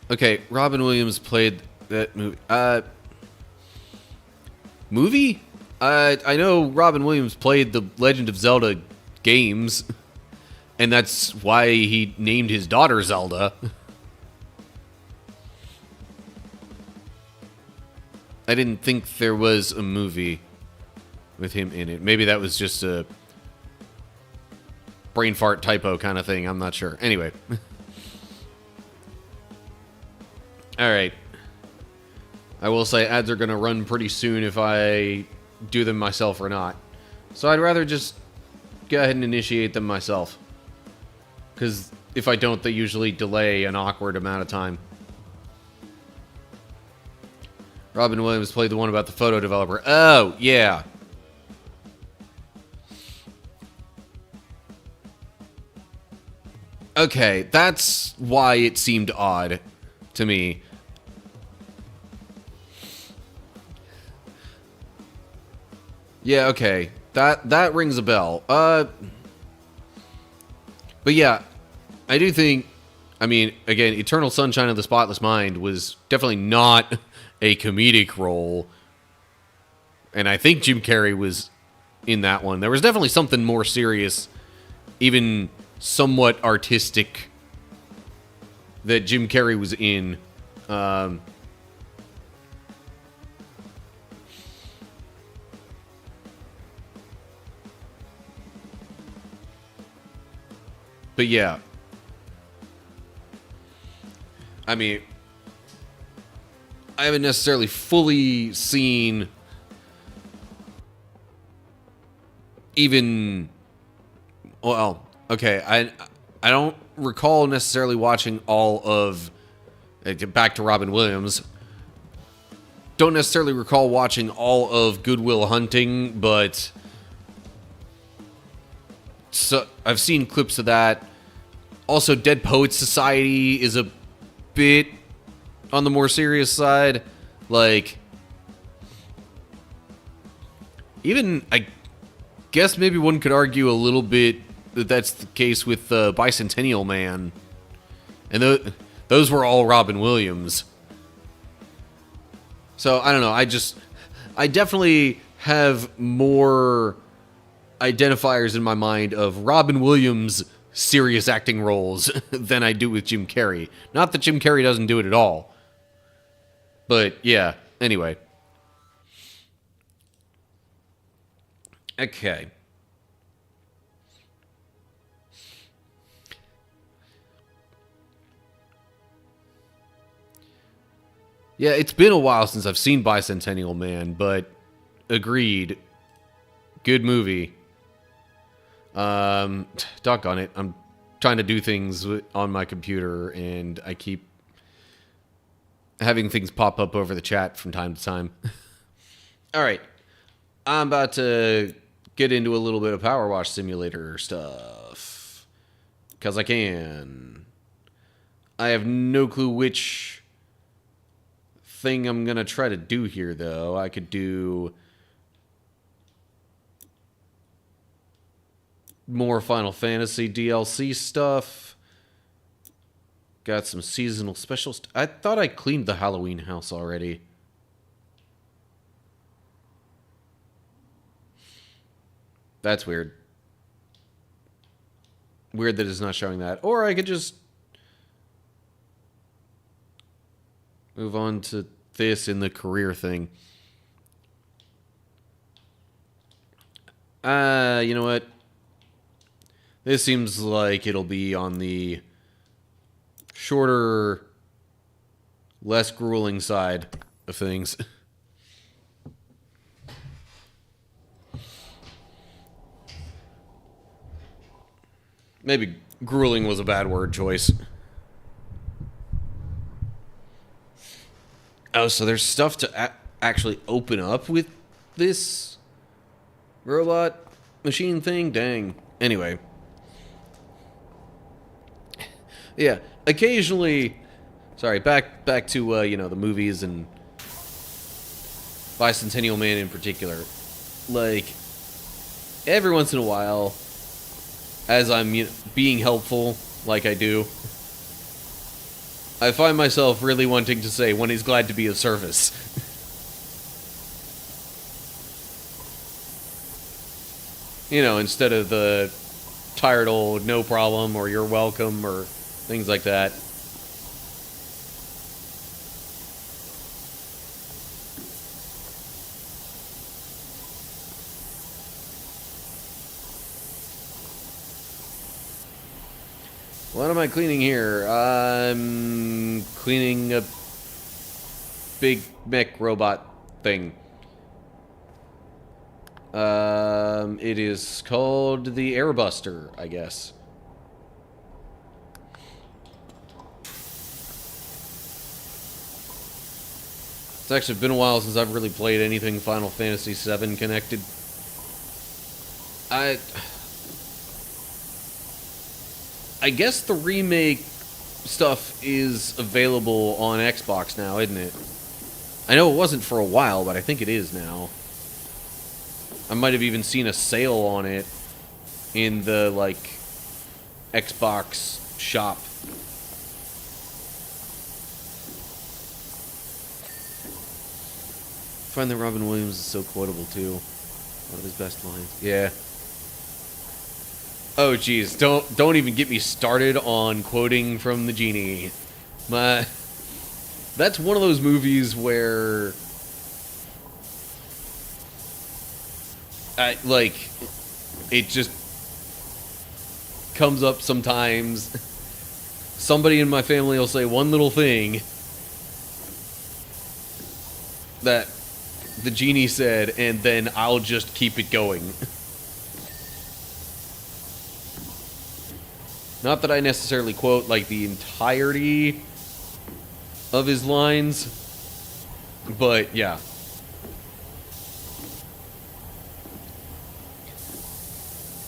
okay, Robin Williams played that movie. Movie? I know Robin Williams played the Legend of Zelda games, and that's why he named his daughter Zelda. I didn't think there was a movie with him in it. Maybe that was just a brain fart typo kind of thing. I'm not sure. Anyway. Alright. I will say ads are going to run pretty soon if I do them myself or not. So I'd rather just go ahead and initiate them myself. Because if I don't, they usually delay an awkward amount of time. Robin Williams played the one about the photo developer. Oh, yeah. Okay, that's why it seemed odd to me. Yeah, okay. That rings a bell. But yeah, I do think, I mean, again, Eternal Sunshine of the Spotless Mind was definitely not a comedic role. And I think Jim Carrey was in that one. There was definitely something more serious, even somewhat artistic, that Jim Carrey was in. But yeah. I mean, I haven't necessarily fully seen even, well, okay, I don't recall necessarily watching all of, back to Robin Williams, don't necessarily recall watching all of Good Will Hunting, but so I've seen clips of that. Also, Dead Poets Society is a bit on the more serious side. Like, even, I guess maybe one could argue a little bit that that's the case with Bicentennial Man. And those were all Robin Williams. So, I don't know. I definitely have more identifiers in my mind of Robin Williams' serious acting roles than I do with Jim Carrey. Not that Jim Carrey doesn't do it at all. But, yeah. Anyway. Okay. Yeah, it's been a while since I've seen Bicentennial Man, but agreed. Good movie. Doggone it. I'm trying to do things on my computer, and I keep having things pop up over the chat from time to time. All right. I'm about to get into a little bit of PowerWash Simulator stuff. Because I can. I have no clue which thing I'm going to try to do here, though. I could do more Final Fantasy DLC stuff. Got some seasonal specials. I thought I cleaned the Halloween house already. That's weird. Weird that it's not showing that. Or I could just move on to this in the career thing. You know what? This seems like it'll be on the shorter, less grueling side of things. Maybe grueling was a bad word choice. Oh, so there's stuff to actually open up with this robot machine thing? Dang. Anyway. Yeah, occasionally... Sorry, back to, you know, the movies and Bicentennial Man in particular. Like, every once in a while, as I'm being helpful, like I do, I find myself really wanting to say, when he's glad to be of service. You know, instead of the tired old no problem or you're welcome or things like that. What am I cleaning here? I'm cleaning a big mech robot thing. It is called the Airbuster, I guess. It's actually been a while since I've really played anything Final Fantasy VII connected. I guess the remake stuff is available on Xbox now, isn't it? I know it wasn't for a while, but I think it is now. I might have even seen a sale on it in the, like, Xbox shop. I find that Robin Williams is so quotable, too. One of his best lines. Yeah. Oh, geez. Don't even get me started on quoting from the Genie. That's one of those movies where... it just comes up sometimes. Somebody in my family will say one little thing that the Genie said, and then I'll just keep it going. Not that I necessarily quote, like, the entirety of his lines, but, yeah.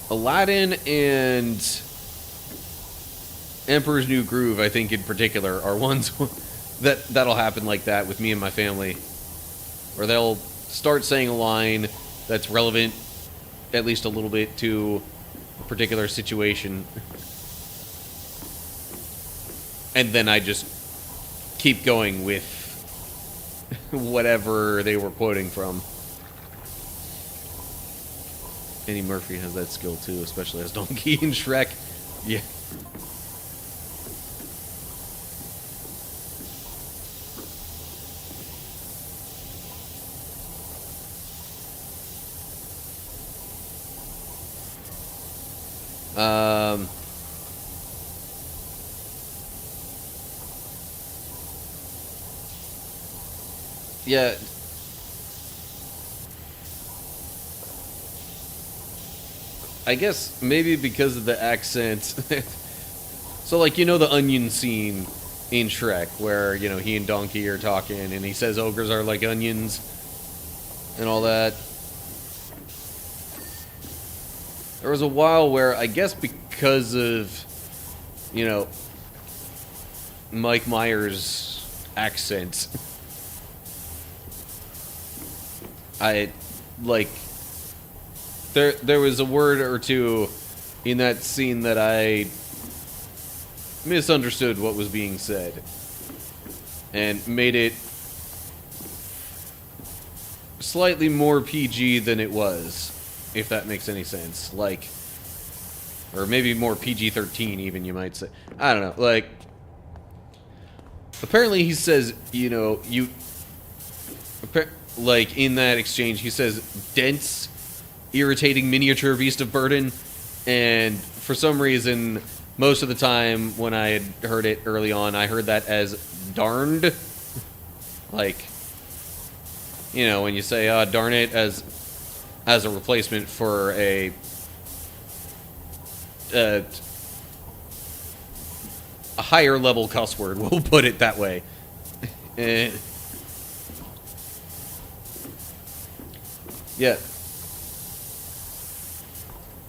Aladdin and Emperor's New Groove, I think, in particular, are ones that'll happen like that with me and my family. Where they'll start saying a line that's relevant, at least a little bit, to a particular situation. And then I just keep going with whatever they were quoting from. Eddie Murphy has that skill too, especially as Donkey in Shrek. Yeah. Yeah. I guess maybe because of the accent. So, like, you know the onion scene in Shrek where, you know, he and Donkey are talking and he says ogres are like onions and all that. There was a while where, I guess because of, you know, Mike Myers' accent, I, like, there was a word or two in that scene that I misunderstood what was being said and made it slightly more PG than it was, if that makes any sense. Like, or maybe more PG-13 even, you might say. I don't know. Like, apparently he says, you know, like, in that exchange, he says, dense, irritating miniature beast of burden, and for some reason, most of the time when I had heard it early on, I heard that as darned. Like, you know, when you say, darn it, as a replacement for a higher level cuss word, we'll put it that way. Yeah.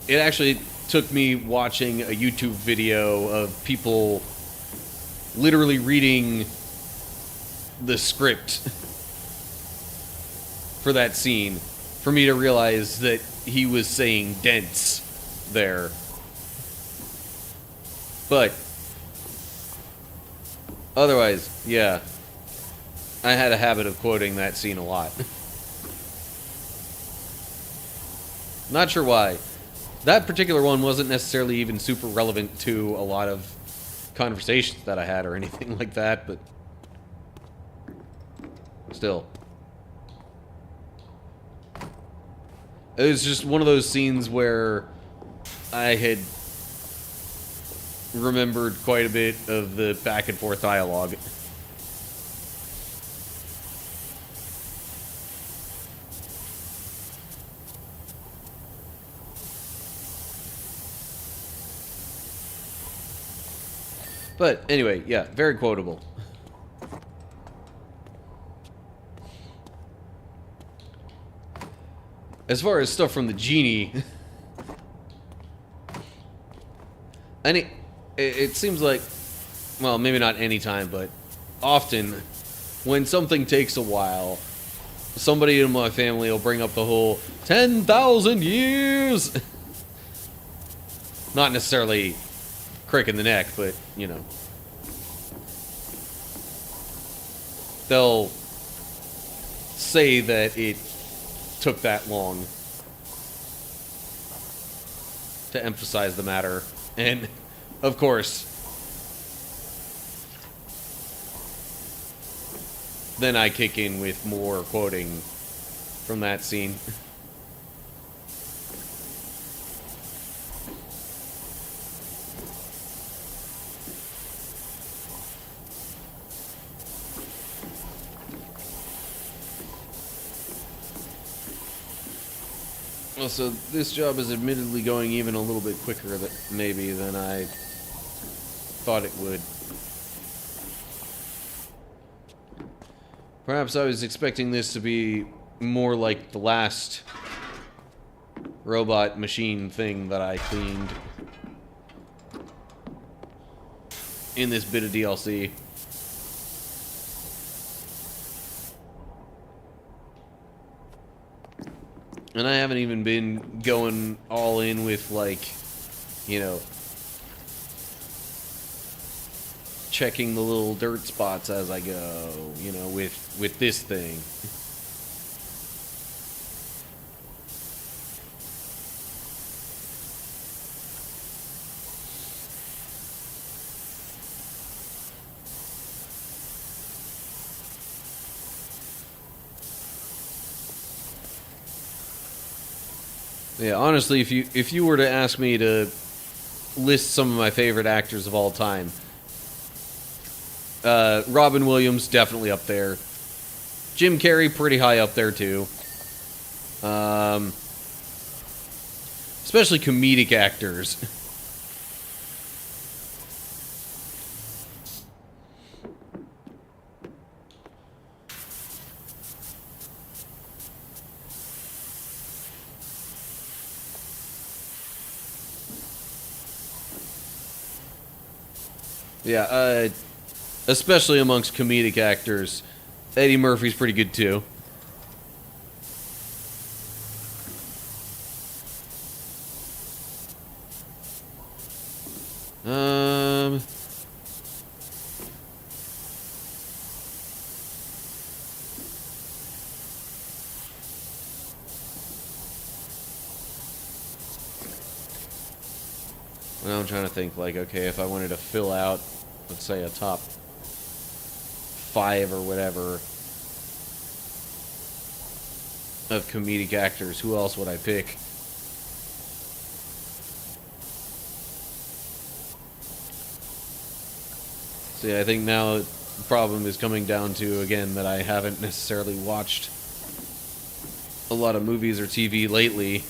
It actually took me watching a YouTube video of people literally reading the script for that scene for me to realize that he was saying dense there. But otherwise, yeah, I had a habit of quoting that scene a lot. Not sure why. That particular one wasn't necessarily even super relevant to a lot of conversations that I had or anything like that, but still. It was just one of those scenes where I had remembered quite a bit of the back and forth dialogue. But anyway, yeah, very quotable. As far as stuff from the genie, it seems like, well, maybe not any time, but often when something takes a while, somebody in my family will bring up the whole 10,000 years. Not necessarily crick in the neck, but, you know, they'll say that it took that long to emphasize the matter. And, of course, then I kick in with more quoting from that scene. Well, so this job is admittedly going even a little bit quicker maybe than I thought it would. Perhaps I was expecting this to be more like the last robot machine thing that I cleaned in this bit of DLC. And I haven't even been going all in with, like, you know, checking the little dirt spots as I go, you know, with this thing. Yeah, honestly, if you were to ask me to list some of my favorite actors of all time, Robin Williams definitely up there. Jim Carrey pretty high up there too. Especially comedic actors. Yeah, especially amongst comedic actors, Eddie Murphy's pretty good too. Um, Now I'm trying to think, like, okay, if I wanted to fill out, let's say, a top 5 or whatever of comedic actors, who else would I pick? See, I think now the problem is coming down to, again, that I haven't necessarily watched a lot of movies or TV lately.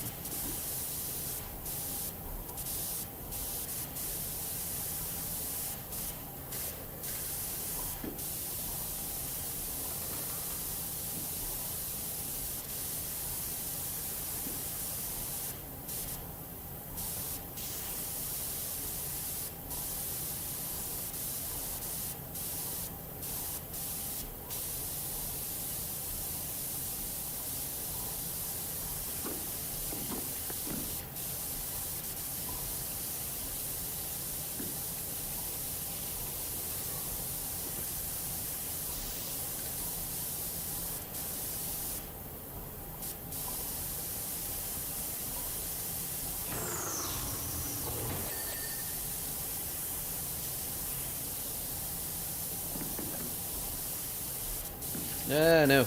No.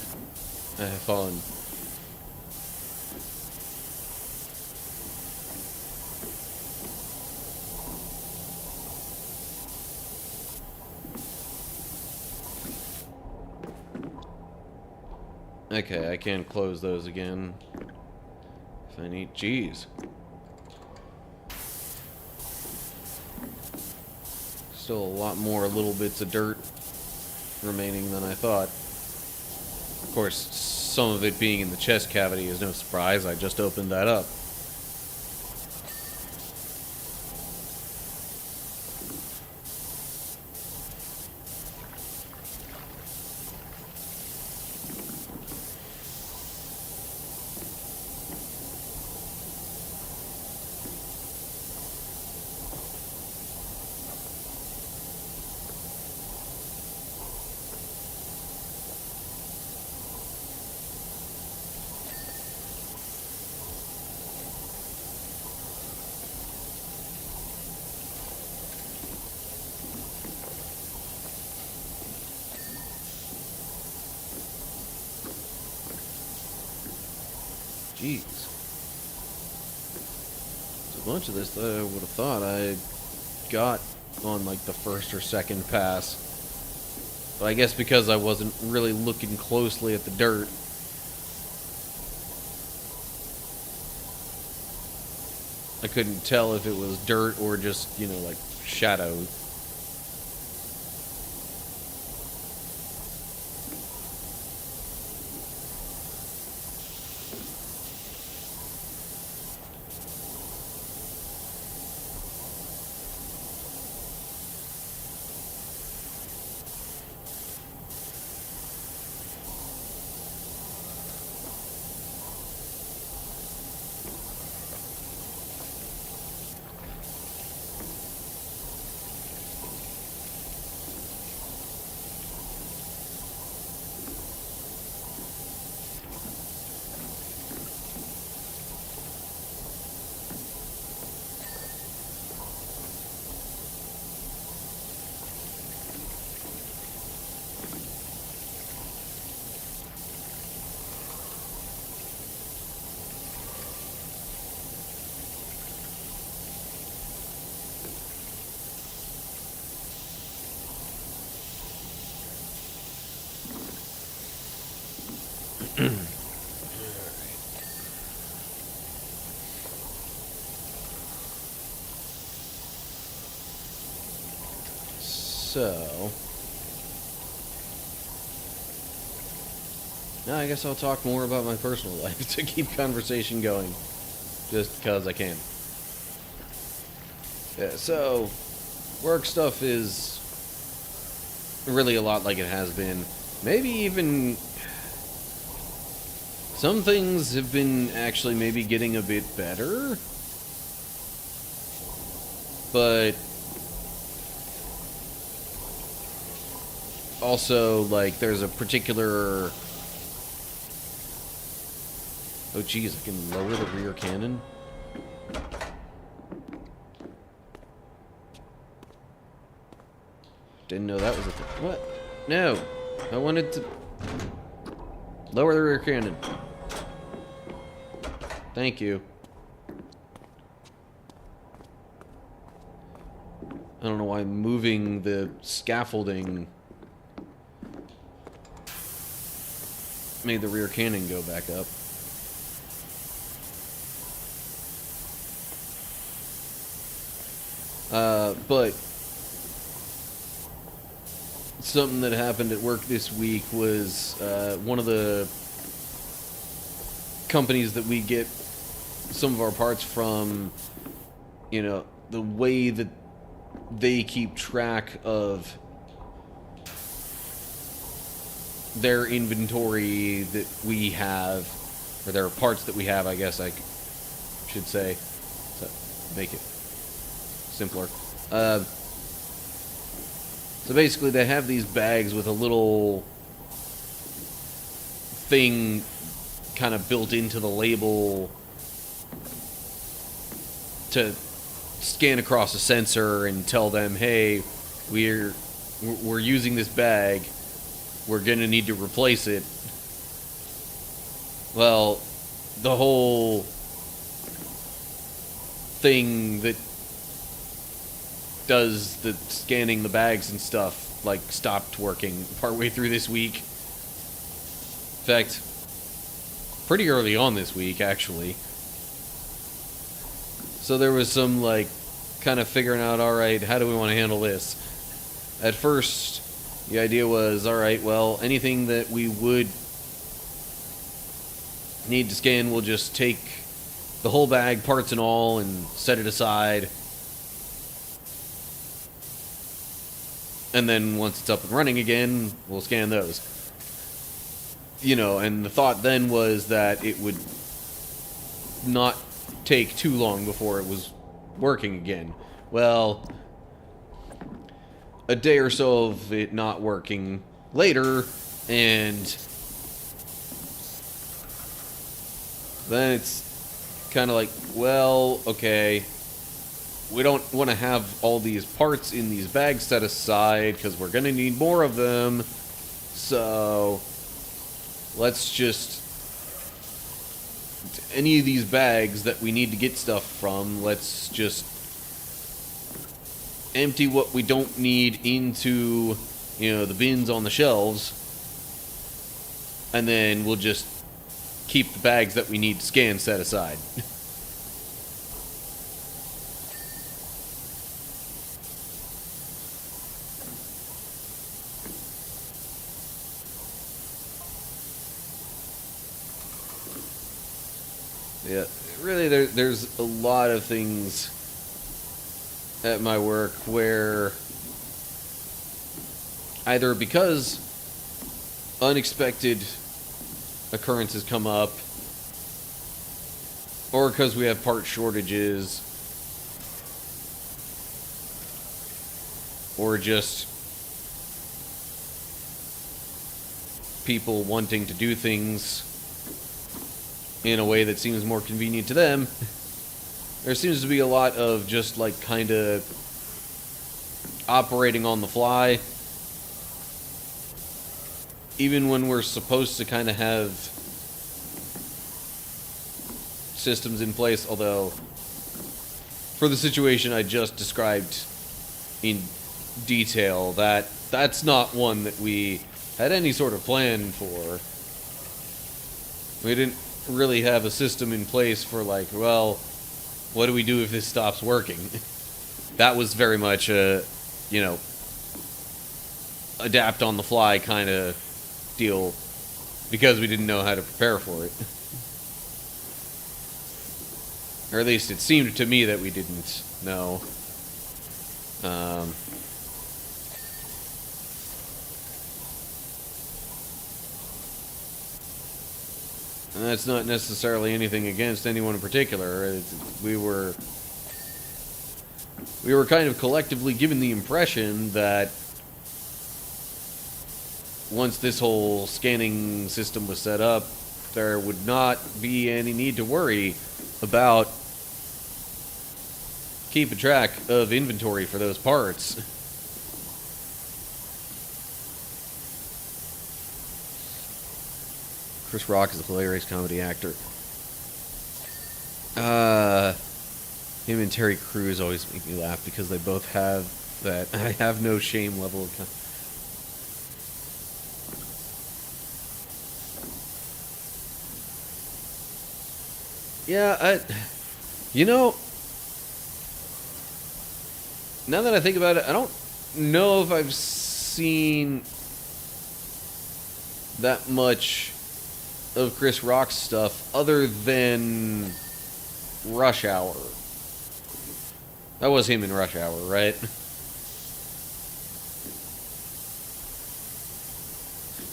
I have fallen. Okay, I can close those again. If I need... Jeez. Still a lot more little bits of dirt remaining than I thought. Of course, some of it being in the chest cavity is no surprise. I just opened that up. Jeez. There's a bunch of this that I would have thought I got on like the first or second pass. But I guess because I wasn't really looking closely at the dirt, I couldn't tell if it was dirt or just, you know, like shadow. So, now I guess I'll talk more about my personal life to keep conversation going, just because I can. Yeah, so, work stuff is really a lot like it has been. Maybe even some things have been actually maybe getting a bit better, but also, like, there's a particular... Oh, geez, I can lower the rear cannon? Didn't know that was a thing. What? No! I wanted to... Lower the rear cannon. Thank you. I don't know why moving the scaffolding made the rear cannon go back up. But something that happened at work this week was one of the companies that we get some of our parts from, you know, the way that they keep track of their inventory that we have, or their parts that we have, I guess I should say, to make it simpler. So basically they have these bags with a little thing kind of built into the label to scan across a sensor and tell them, hey, we're using this bag, we're gonna need to replace it. Well, the whole thing that does the scanning the bags and stuff, like, stopped working partway through this week. In fact, pretty early on this week, actually. So there was some, like, kind of figuring out, alright, how do we want to handle this? At first, the idea was, alright, well, anything that we would need to scan, we'll just take the whole bag, parts and all, and set it aside. And then once it's up and running again, we'll scan those. You know, and the thought then was that it would not take too long before it was working again. Well, a day or so of it not working later, and then it's kind of like, well, okay, we don't want to have all these parts in these bags set aside because we're going to need more of them. So let's just, any of these bags that we need to get stuff from, let's just empty what we don't need into, you know, the bins on the shelves. And then we'll just keep the bags that we need to scan set aside. Yeah, really, there's a lot of things at my work where either because unexpected occurrences come up, or because we have part shortages, or just people wanting to do things in a way that seems more convenient to them, there seems to be a lot of just, like, kind of operating on the fly. Even when we're supposed to kind of have systems in place, although for the situation I just described in detail, that's not one that we had any sort of plan for. We didn't really have a system in place for, like, well, what do we do if this stops working? That was very much a, you know, adapt on the fly kind of deal, because we didn't know how to prepare for it. Or at least it seemed to me that we didn't know. And that's not necessarily anything against anyone in particular. We were kind of collectively given the impression that once this whole scanning system was set up, there would not be any need to worry about keeping track of inventory for those parts. Chris Rock is a hilarious comedy actor. Him and Terry Crews always make me laugh because they both have that I have no shame level of yeah, you know, now that I think about it, I don't know if I've seen that much of Chris Rock's stuff other than Rush Hour. That was him in Rush Hour, right?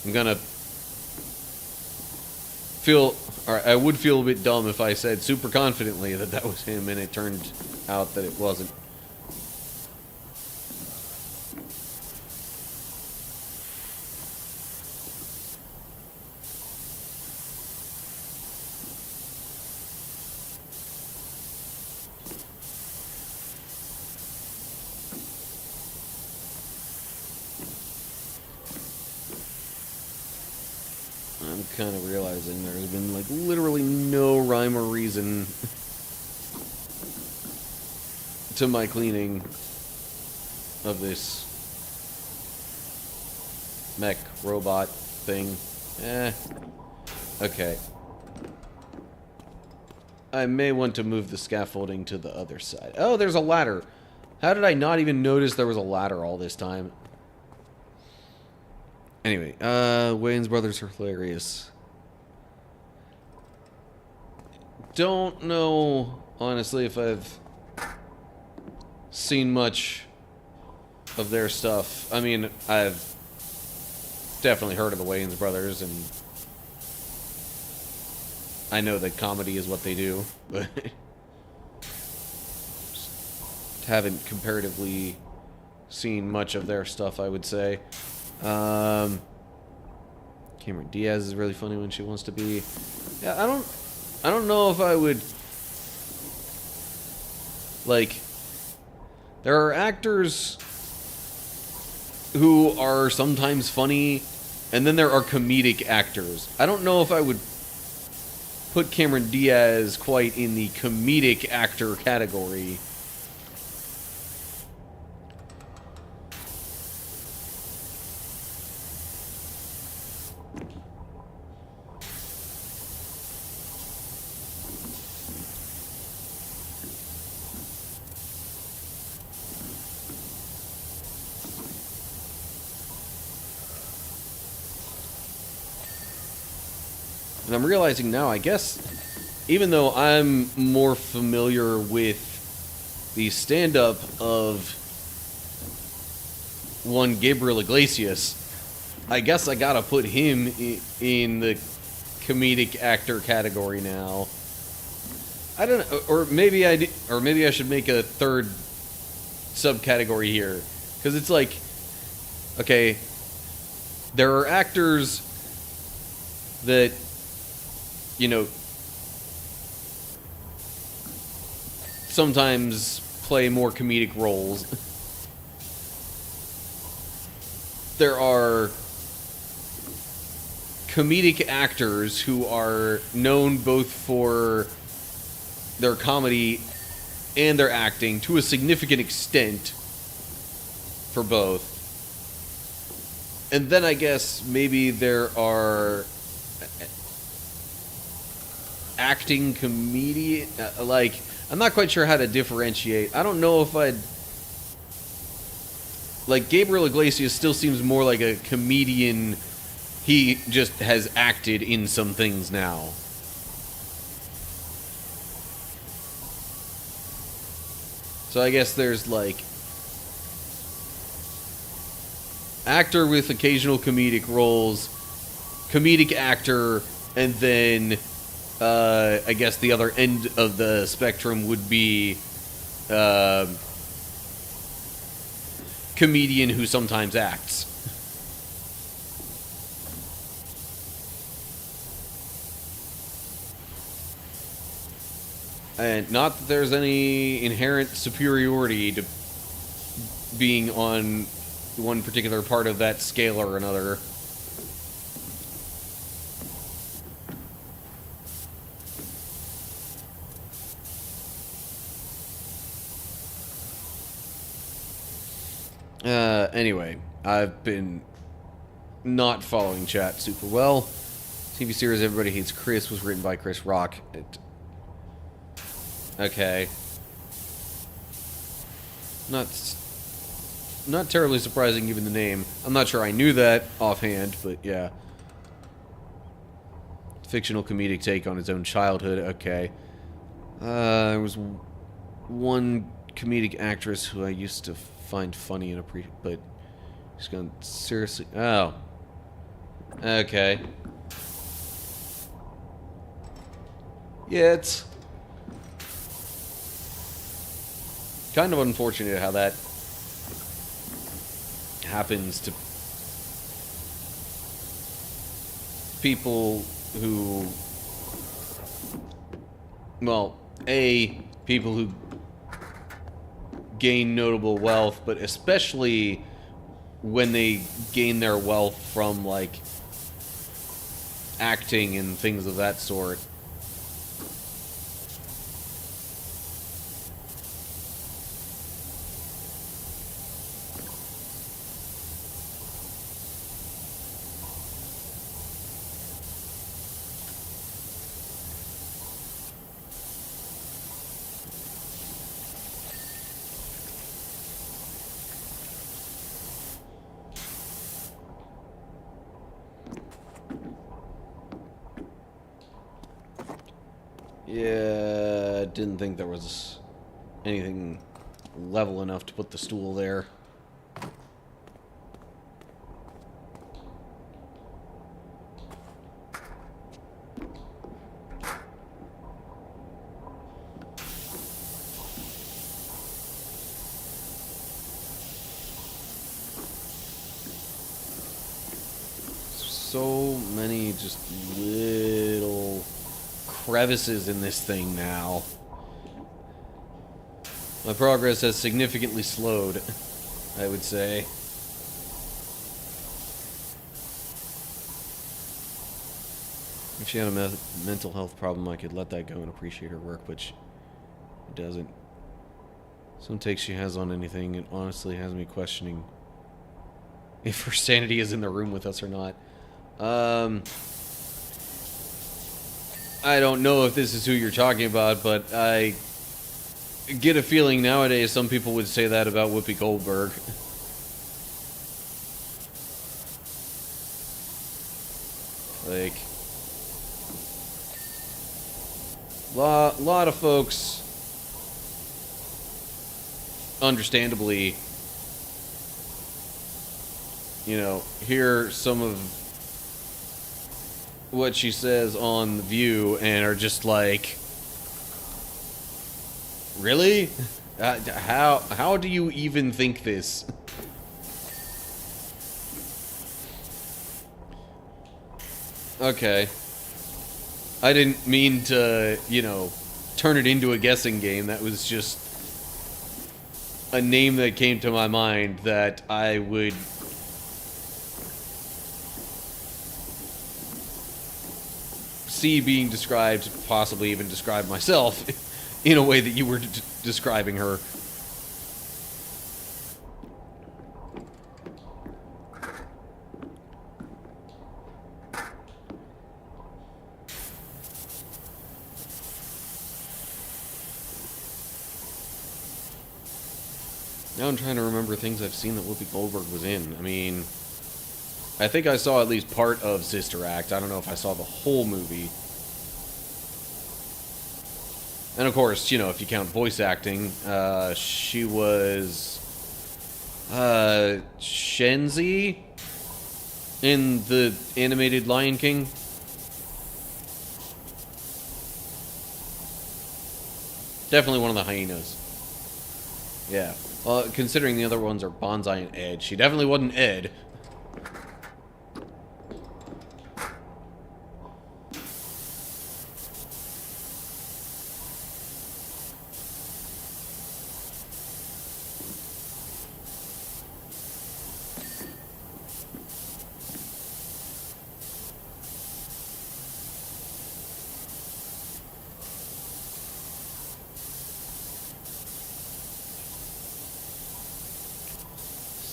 I'm gonna feel, or I would feel a bit dumb if I said super confidently that that was him and it turned out that it wasn't. I'm kind of realizing there's been, like, literally no rhyme or reason to my cleaning of this mech robot thing. Okay. I may want to move the scaffolding to the other side. Oh, there's a ladder. How did I not even notice there was a ladder all this time? Anyway, Wayans brothers are hilarious. Don't know, honestly, if I've seen much of their stuff. I mean, I've definitely heard of the Wayans brothers, and I know that comedy is what they do, but haven't comparatively seen much of their stuff, I would say. Cameron Diaz is really funny when she wants to be. Yeah, I don't know if I would, like, there are actors who are sometimes funny, and then there are comedic actors. I don't know if I would put Cameron Diaz quite in the comedic actor category. And I'm realizing now, I guess, even though I'm more familiar with the stand-up of one Gabriel Iglesias, I guess I gotta put him in the comedic actor category now. I don't know, or maybe I should make a third subcategory here, because it's like, okay, there are actors that, you know, sometimes play more comedic roles. There are comedic actors who are known both for their comedy and their acting to a significant extent for both. And then I guess maybe there are acting comedian. Like, I'm not quite sure how to differentiate. I don't know if I'd... Like, Gabriel Iglesias still seems more like a comedian. He just has acted in some things now. So I guess there's, like, actor with occasional comedic roles, comedic actor, and then I guess the other end of the spectrum would be comedian who sometimes acts. And not that there's any inherent superiority to being on one particular part of that scale or another. Anyway, I've been not following chat super well. TV series Everybody Hates Chris was written by Chris Rock. Okay. Not terribly surprising given the name. I'm not sure I knew that offhand, but yeah. Fictional comedic take on his own childhood. Okay. There was one comedic actress who I used to find funny and appreciate, but she's gone seriously. Oh. Okay. Yeah, it's kind of unfortunate how that happens to people who, well, people who gain notable wealth, but especially when they gain their wealth from, like, acting and things of that sort. Yeah, didn't think there was anything level enough to put the stool there. So many just little crevices in this thing now. My progress has significantly slowed, I would say. If she had a mental health problem, I could let that go and appreciate her work, but she doesn't. Some takes she has on anything, it honestly has me questioning if her sanity is in the room with us or not. I don't know if this is who you're talking about, but I get a feeling nowadays some people would say that about Whoopi Goldberg. Like, lot of folks, understandably, you know, hear some of what she says on The View and are just like, really? How do you even think this? Okay. I didn't mean to, you know, turn it into a guessing game. That was just a name that came to my mind that I would see being described, possibly even describe myself, in a way that you were describing her. Now I'm trying to remember things I've seen that Whoopi Goldberg was in. I mean, I think I saw at least part of Sister Act. I don't know if I saw the whole movie. And of course, you know, if you count voice acting, she was Shenzi in the animated Lion King. Definitely one of the hyenas. Yeah. Well, considering the other ones are Bonsai and Ed, she definitely wasn't Ed.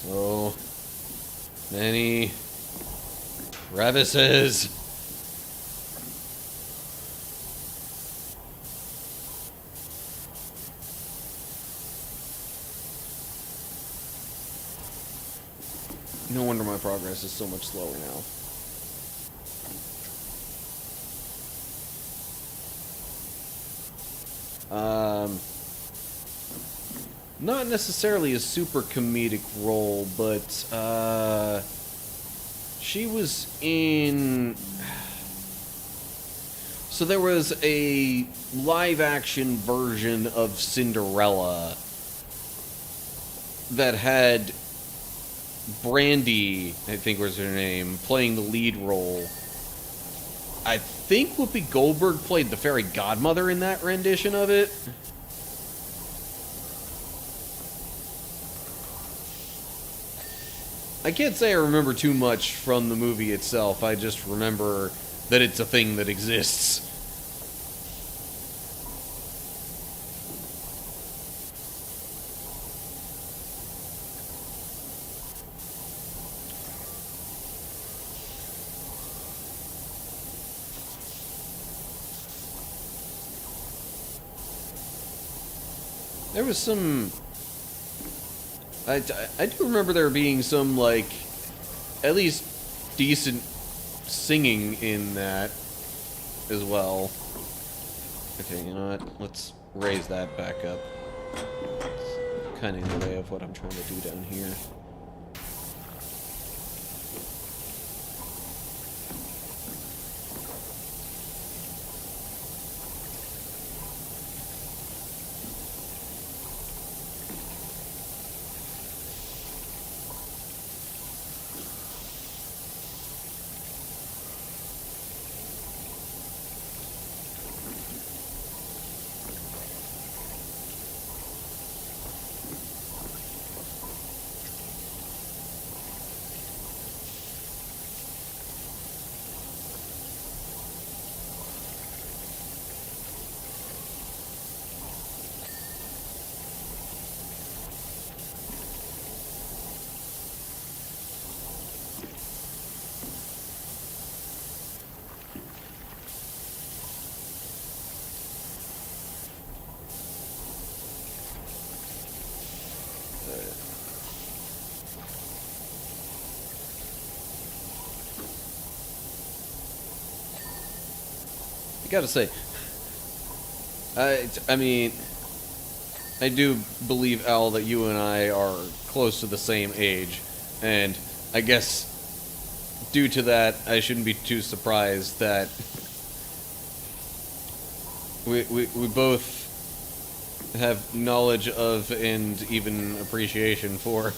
So many crevices. No wonder my progress is so much slower now. Not necessarily a super comedic role, but she was in... So there was a live-action version of Cinderella that had Brandy, I think was her name, playing the lead role. I think Whoopi Goldberg played the fairy godmother in that rendition of it. I can't say I remember too much from the movie itself. I just remember that it's a thing that exists. There was some... I do remember there being some, like, at least decent singing in that as well. Okay, you know what? Let's raise that back up. It's kind of in the way of what I'm trying to do down here. Gotta say, I mean, I do believe, Al, that you and I are close to the same age, and I guess due to that, I shouldn't be too surprised that we both have knowledge of and even appreciation for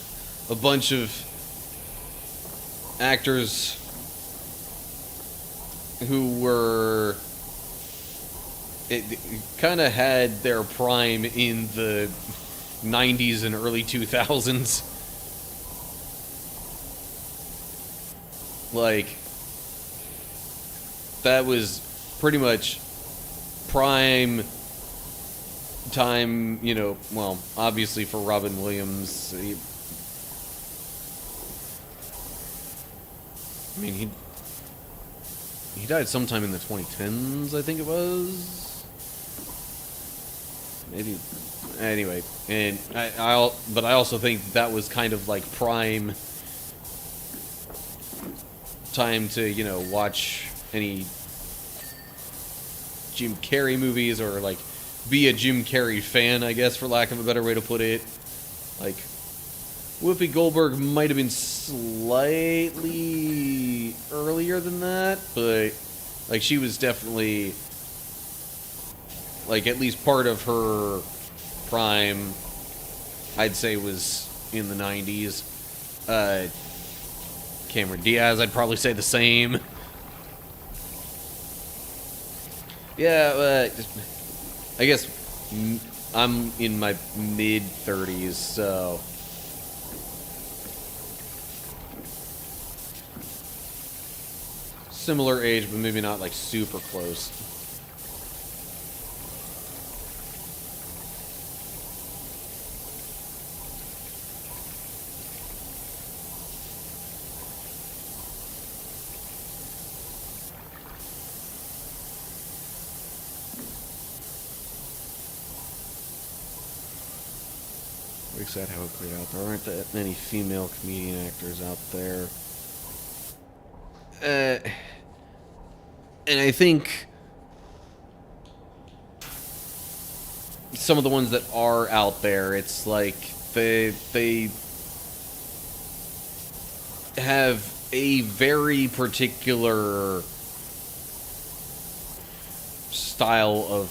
a bunch of actors who were... It kind of had their prime in the 90s and early 2000s. Like, that was pretty much prime time, you know, well, obviously for Robin Williams. He died sometime in the 2010s, I think it was. maybe. Anyway, and but I also think that was kind of like prime time to, you know, watch any Jim Carrey movies, or like be a Jim Carrey fan, I guess, for lack of a better way to put it. Like, Whoopi Goldberg might have been slightly earlier than that, but like she was definitely like at least part of her prime, I'd say, was in the 90s. Cameron Diaz, I'd probably say the same. Yeah, I guess I'm in my mid-30s, so... Similar age, but maybe not, like, super close. Sad how it played out. There aren't that many female comedian actors out there. And I think some of the ones that are out there, it's like they have a very particular style of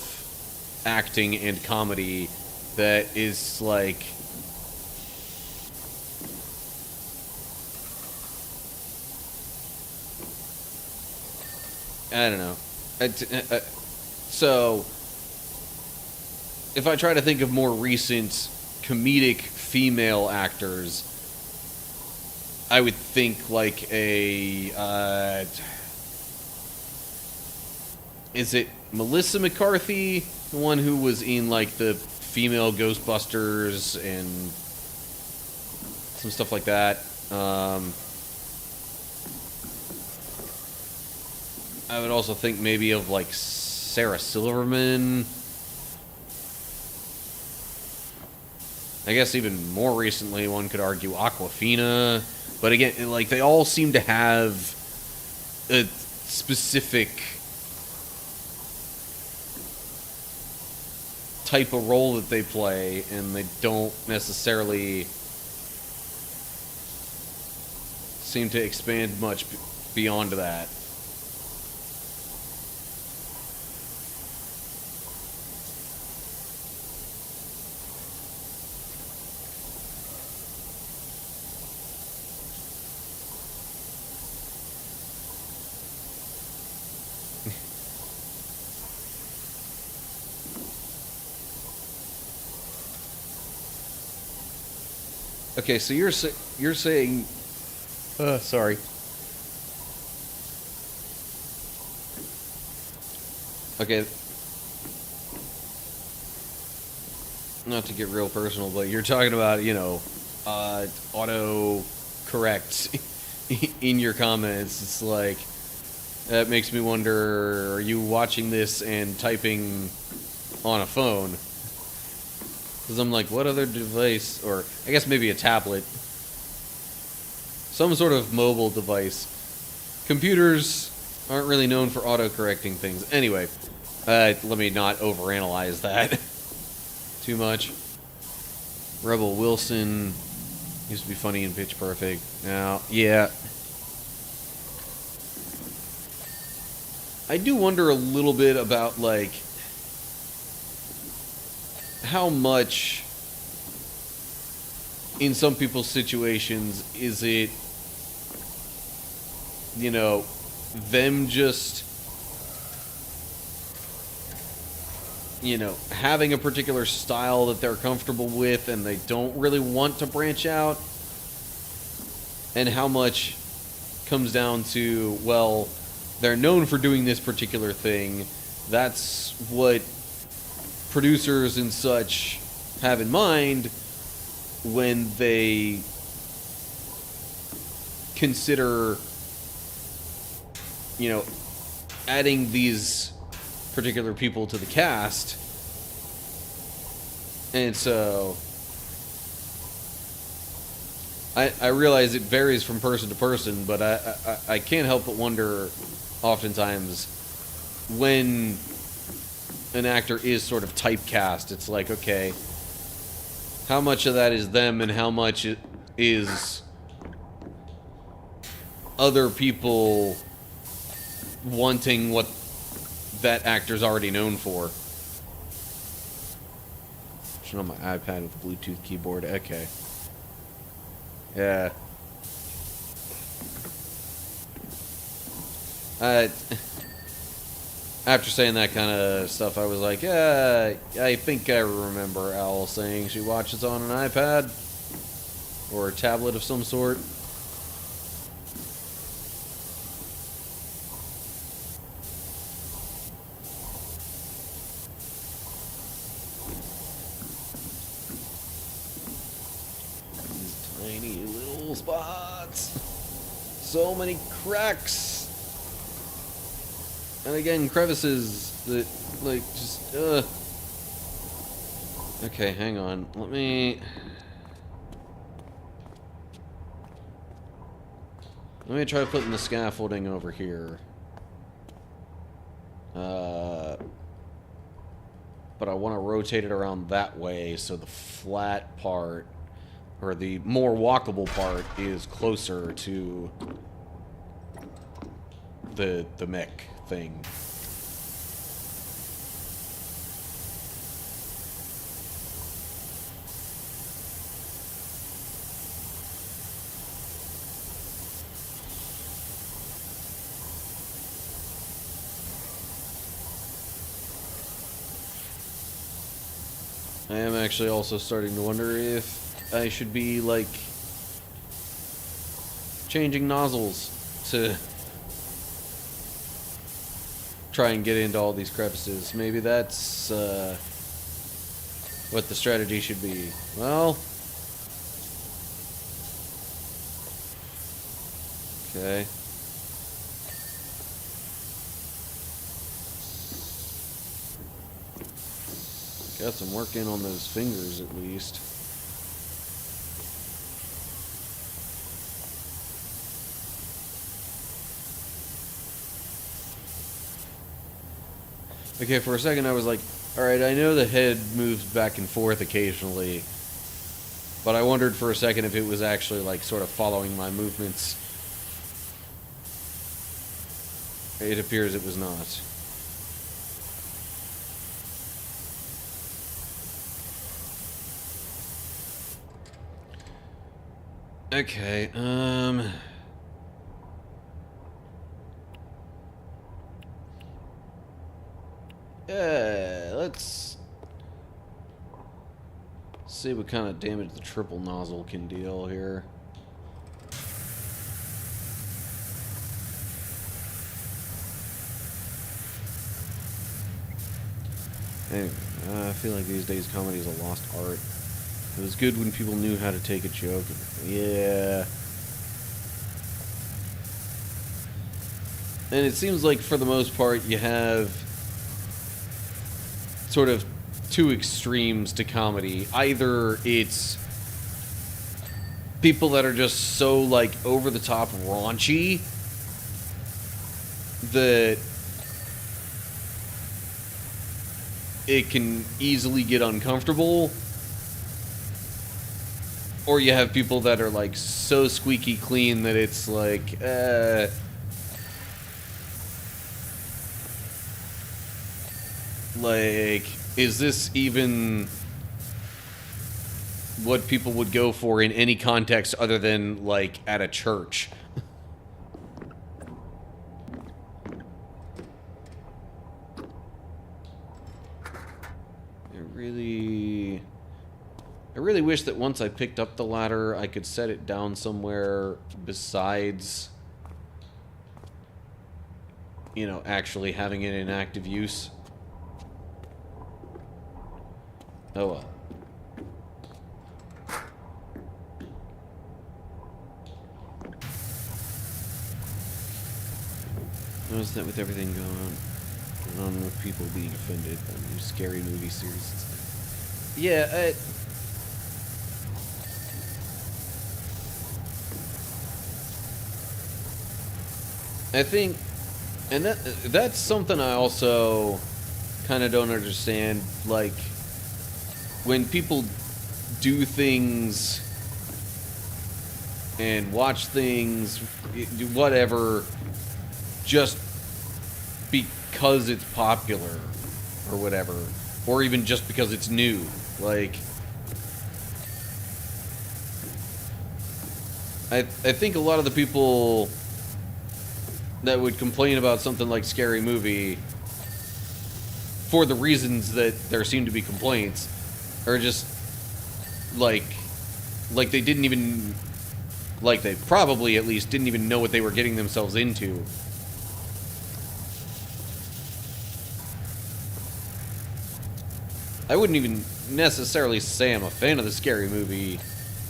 acting and comedy that is like I don't know. So, if I try to think of more recent comedic female actors, I would think like a... is it Melissa McCarthy? The one who was in like the female Ghostbusters and some stuff like that. I would also think maybe of, like, Sarah Silverman. I guess even more recently, one could argue Awkwafina. But again, like, they all seem to have a specific type of role that they play, and they don't necessarily seem to expand much beyond that. Okay, so you're saying... sorry. Okay. Not to get real personal, but you're talking about, you know, auto-correct in your comments. It's like, that makes me wonder, are you watching this and typing on a phone? Because I'm like, what other device, or I guess maybe a tablet, some sort of mobile device. Computers aren't really known for auto-correcting things. Anyway, let me not overanalyze that too much. Rebel Wilson used to be funny in Pitch Perfect. Now, yeah. I do wonder a little bit about, like, how much in some people's situations is it, you know, them just, you know, having a particular style that they're comfortable with and they don't really want to branch out, and how much comes down to, well, they're known for doing this particular thing. That's what producers and such have in mind when they consider, you know, adding these particular people to the cast. And so I realize it varies from person to person, but I can't help but wonder oftentimes when an actor is sort of typecast. It's like, okay, how much of that is them and how much it is other people wanting what that actor's already known for. On my iPad with a Bluetooth keyboard. Okay. Yeah. After saying that kind of stuff, I was like, yeah, I think I remember Owl saying she watches on an iPad or a tablet of some sort. Tiny little spots. So many cracks. And again, crevices that, like, just, Okay, hang on. Let me try putting the scaffolding over here. But I want to rotate it around that way so the flat part, or the more walkable part, is closer to the mech thing. I am actually also starting to wonder if I should be, like, changing nozzles to try and get into all these crevices. Maybe that's what the strategy should be. Well, okay. Got some work in on those fingers, at least. Okay, for a second I was like, alright, I know the head moves back and forth occasionally, but I wondered for a second if it was actually, like, sort of following my movements. It appears it was not. Okay, yeah, let's see what kind of damage the triple nozzle can deal here. Anyway, I feel like these days comedy is a lost art. It was good when people knew how to take a joke. Yeah. And it seems like, for the most part, you have sort of two extremes to comedy. Either it's people that are just so, like, over-the-top raunchy that it can easily get uncomfortable. Or you have people that are, like, so squeaky clean that it's like, like, is this even what people would go for in any context other than, like, at a church? I really wish that once I picked up the ladder, I could set it down somewhere besides, you know, actually having it in active use. Oh well. Notice that with everything going on with people being offended by new scary movie series and stuff. Yeah, I think, and that's something I also kind of don't understand. Like, when people do things and watch things, whatever, just because it's popular or whatever, or even just because it's new. Like, I think a lot of the people that would complain about something like Scary Movie, for the reasons that there seem to be complaints, are just like they didn't even, like, they probably at least didn't even know what they were getting themselves into. I wouldn't even necessarily say I'm a fan of the Scary Movie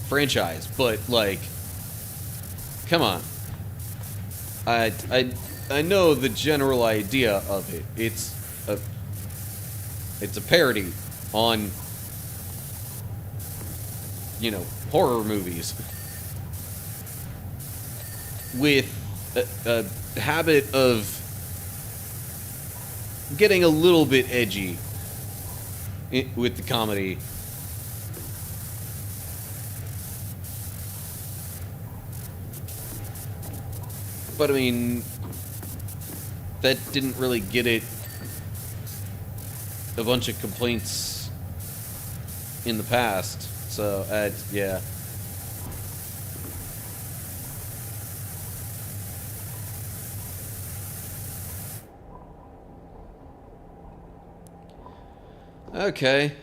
franchise, but, like, come on. I know the general idea of it. It's a parody on, you know, horror movies with a habit of getting a little bit edgy with the comedy. But I mean, that didn't really get it a bunch of complaints in the past. So, yeah. Okay.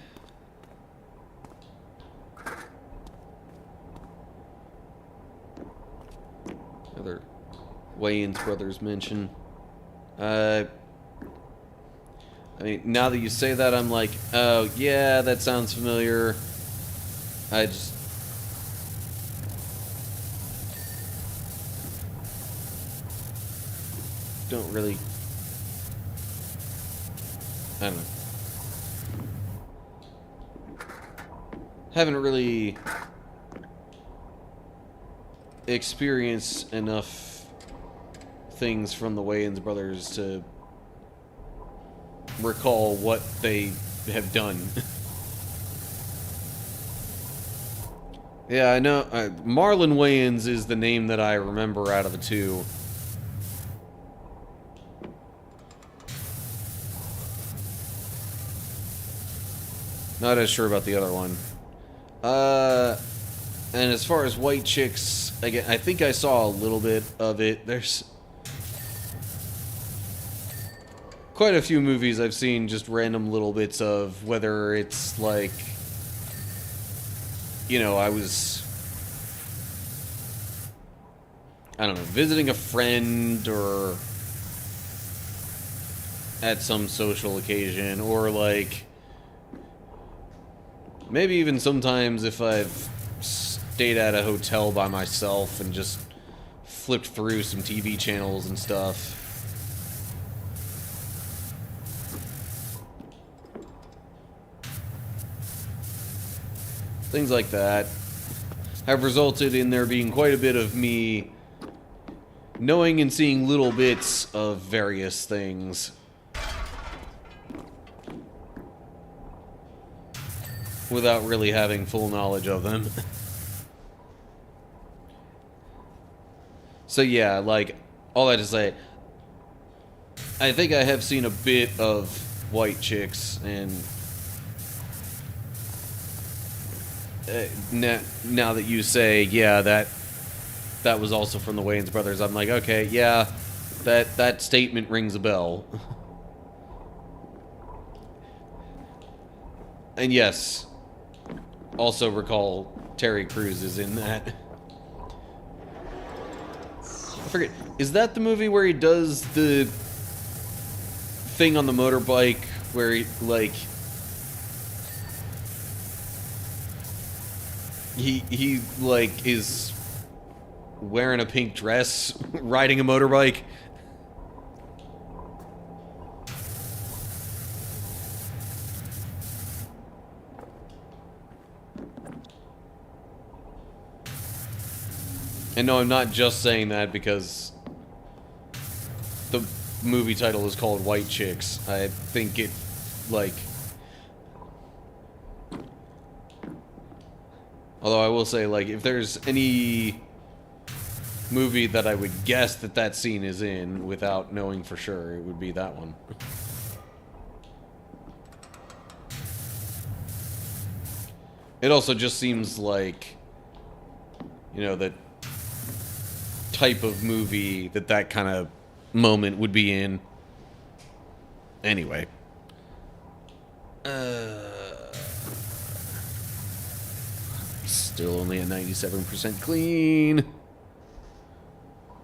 Another Wayans brothers mention. I mean, now that you say that, I'm like, oh, yeah, that sounds familiar. I just... don't really... I don't know. Haven't really experienced enough things from the Wayans brothers to recall what they have done. Yeah, I know. Marlon Wayans is the name that I remember out of the two. Not as sure about the other one. And as far as White Chicks, again, I think I saw a little bit of it. There's quite a few movies I've seen just random little bits of, whether it's like, you know, I don't know, visiting a friend or at some social occasion, or like maybe even sometimes if I've stayed at a hotel by myself and just flipped through some TV channels and stuff. Things like that have resulted in there being quite a bit of me knowing and seeing little bits of various things without really having full knowledge of them. So yeah, like, all that to say, I think I have seen a bit of White Chicks, and now that you say, yeah, that was also from the Wayans brothers, I'm like, okay, yeah, that statement rings a bell. And yes, also recall Terry Crews is in that. I forget, is that the movie where he does the thing on the motorbike where he, like, he like is wearing a pink dress riding a motorbike? And no, I'm not just saying that because the movie title is called White Chicks. I think it, like... Although I will say, like, if there's any movie that I would guess that that scene is in without knowing for sure, it would be that one. It also just seems like, you know, that type of movie that kind of moment would be in. Anyway. Still only at 97% clean.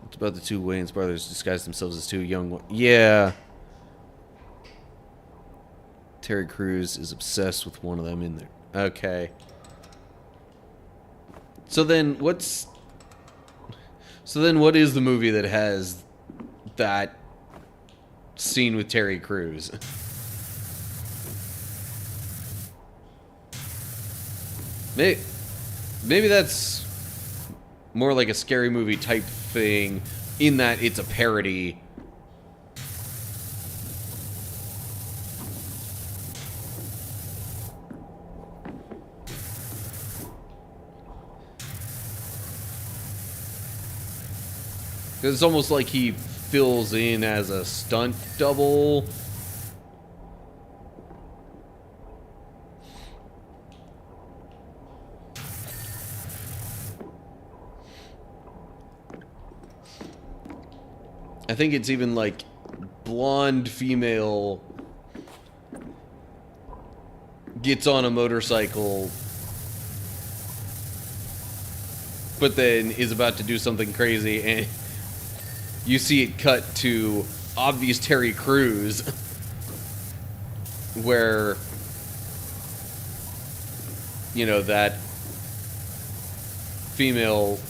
It's about the two Wayans brothers disguise themselves as two young... Yeah. Terry Crews is obsessed with one of them in there. Okay. So then what is the movie that has that scene with Terry Crews? Maybe that's more like a scary movie type thing, in that it's a parody. It's almost like he fills in as a stunt double. I think it's even like blonde female gets on a motorcycle, but then is about to do something crazy, and you see it cut to obvious Terry Crews, where, you know, that female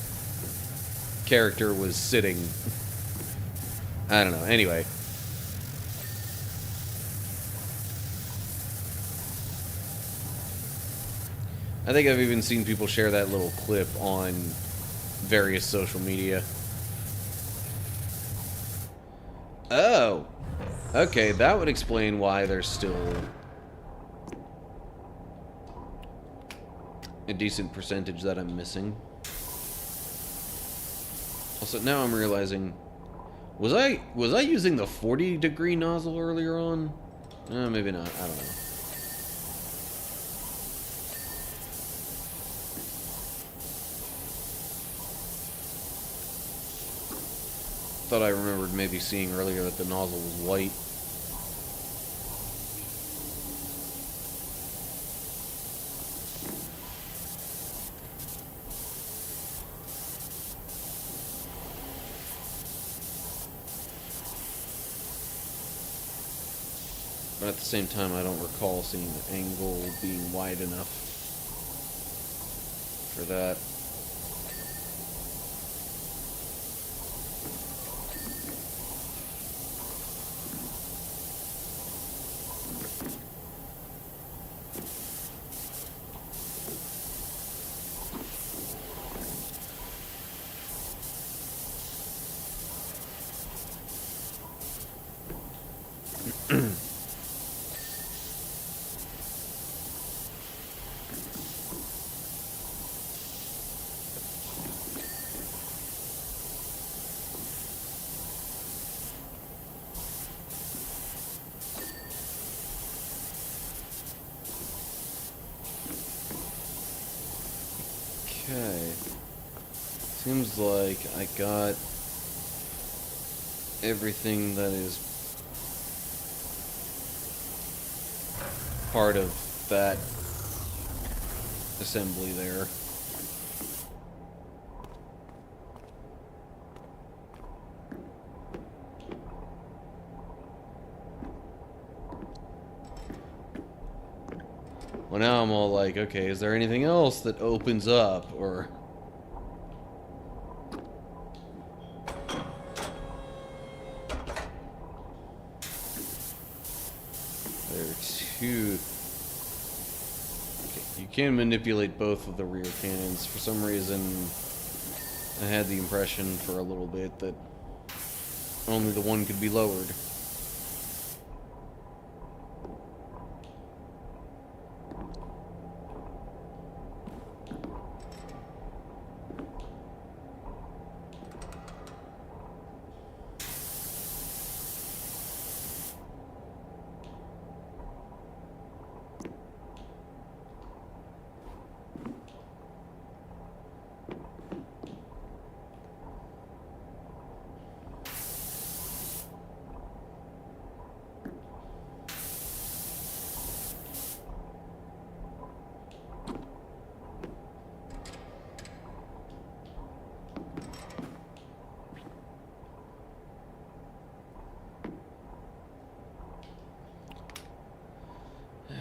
character was sitting. I don't know. Anyway. I think I've even seen people share that little clip on various social media. Oh. Okay, that would explain why there's still a decent percentage that I'm missing. Also, now I'm realizing... Was I using the 40-degree nozzle earlier on? Maybe not. I don't know. Thought I remembered maybe seeing earlier that the nozzle was white. But at the same time, I don't recall seeing the angle being wide enough for that. Okay. Seems like I got everything that is part of that assembly there. Well, now I'm all like, okay, is there anything else that opens up, or... There are two... Okay, you can manipulate both of the rear cannons. For some reason, I had the impression for a little bit that only the one could be lowered.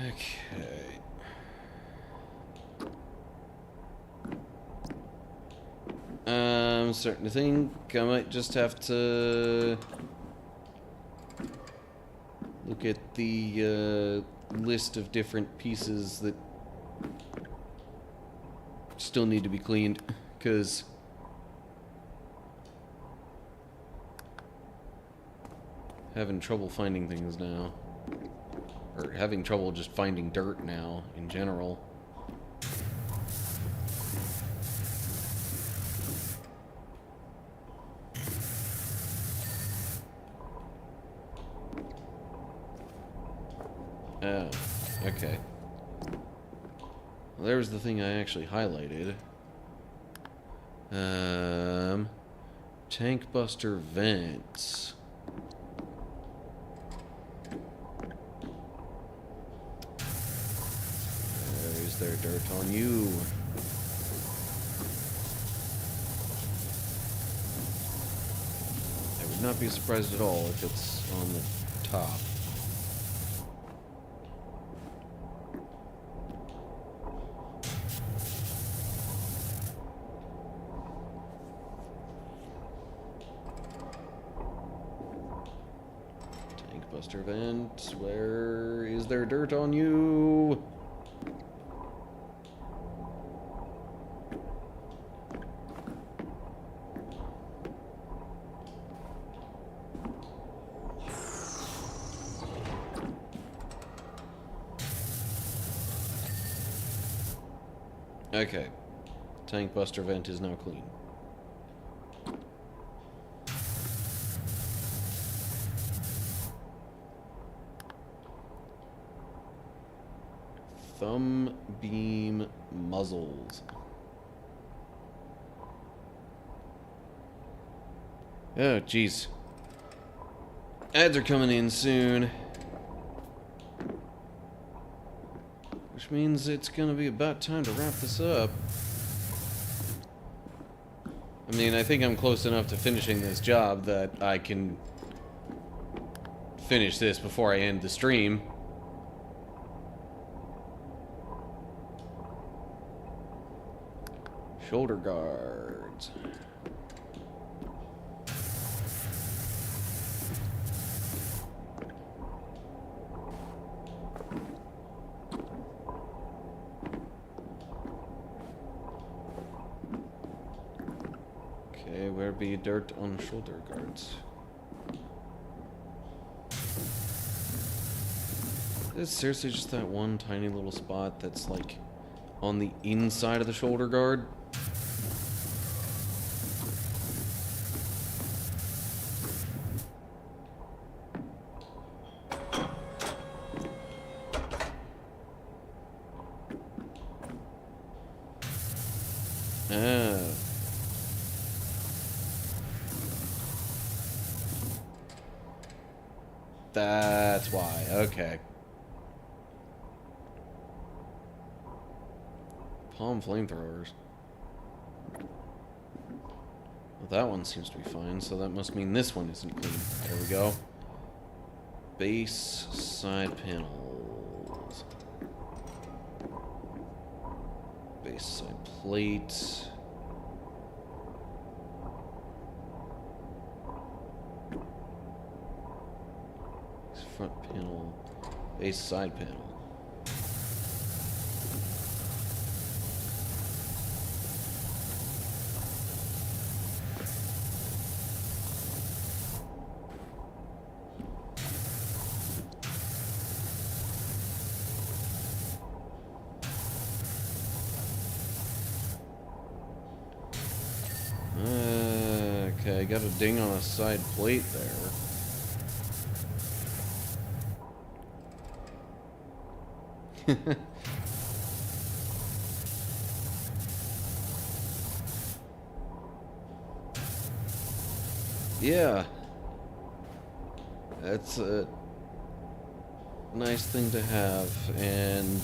Okay. I'm starting to think I might just have to look at the list of different pieces that still need to be cleaned, because having trouble finding things now. Or having trouble just finding dirt now, in general. Oh, okay. Well, there's the thing I actually highlighted. Tank buster vents. Is there dirt on you? I would not be surprised at all if it's on the top. Tank buster vent. Where is there dirt on you? Okay. Tank buster vent is now clean. Thumb beam muzzles. Oh, jeez. Ads are coming in soon. Which means it's gonna be about time to wrap this up. I mean, I think I'm close enough to finishing this job that I can finish this before I end the stream. Shoulder guards. Okay, where be dirt on shoulder guards? Is it seriously just that one tiny little spot that's like on the inside of the shoulder guard? Oh. That's why. Okay. Palm flamethrowers. Well, that one seems to be fine, so that must mean this one isn't clean. There we go. Base side panels. Base side plate. Front panel. Base side panel. I got a ding on a side plate there. Yeah. That's a nice thing to have, and,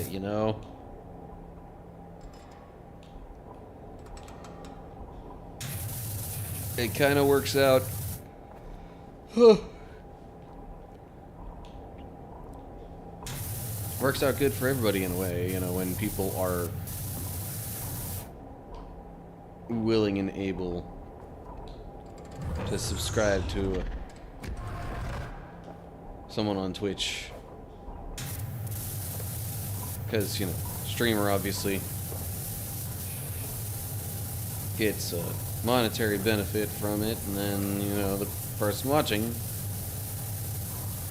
you know, it kind of works out. Works out good for everybody in a way, you know, when people are willing and able to subscribe to someone on Twitch. Because, you know, streamer obviously gets a monetary benefit from it, and then, you know, the person watching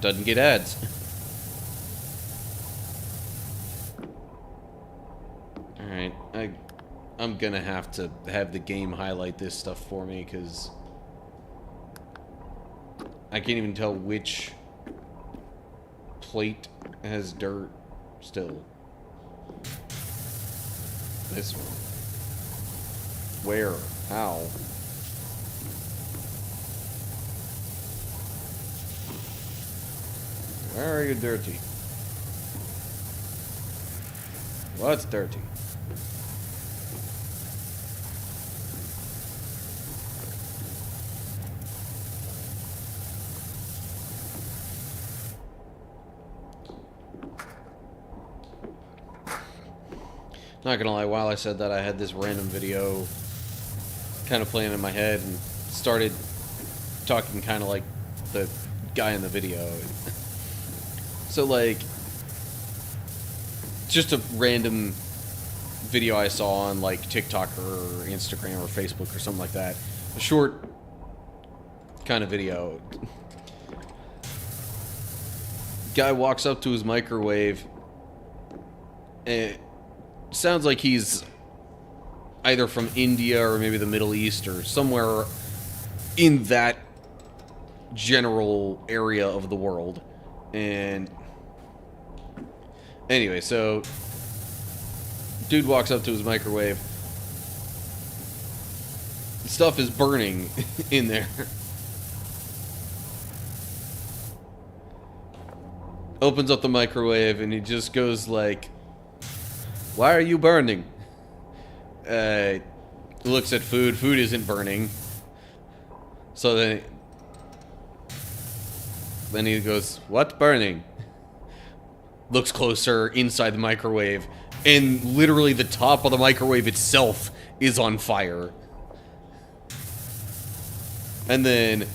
doesn't get ads. Alright, I'm gonna have to have the game highlight this stuff for me, because I can't even tell which plate has dirt still. This one. Where? How? Where are you dirty? What's dirty? Not gonna lie, while I said that, I had this random video kind of playing in my head and started talking kind of like the guy in the video. So, like, just a random video I saw on, like, TikTok or Instagram or Facebook or something like that. A short kind of video. Guy walks up to his microwave and sounds like he's either from India or maybe the Middle East or somewhere in that general area of the world. And anyway, so dude walks up to his microwave. Stuff is burning in there. Opens up the microwave and he just goes like, "Why are you burning?" Looks at food. Food isn't burning. So then he goes, "What burning?" Looks closer inside the microwave, and literally the top of the microwave itself is on fire. And then,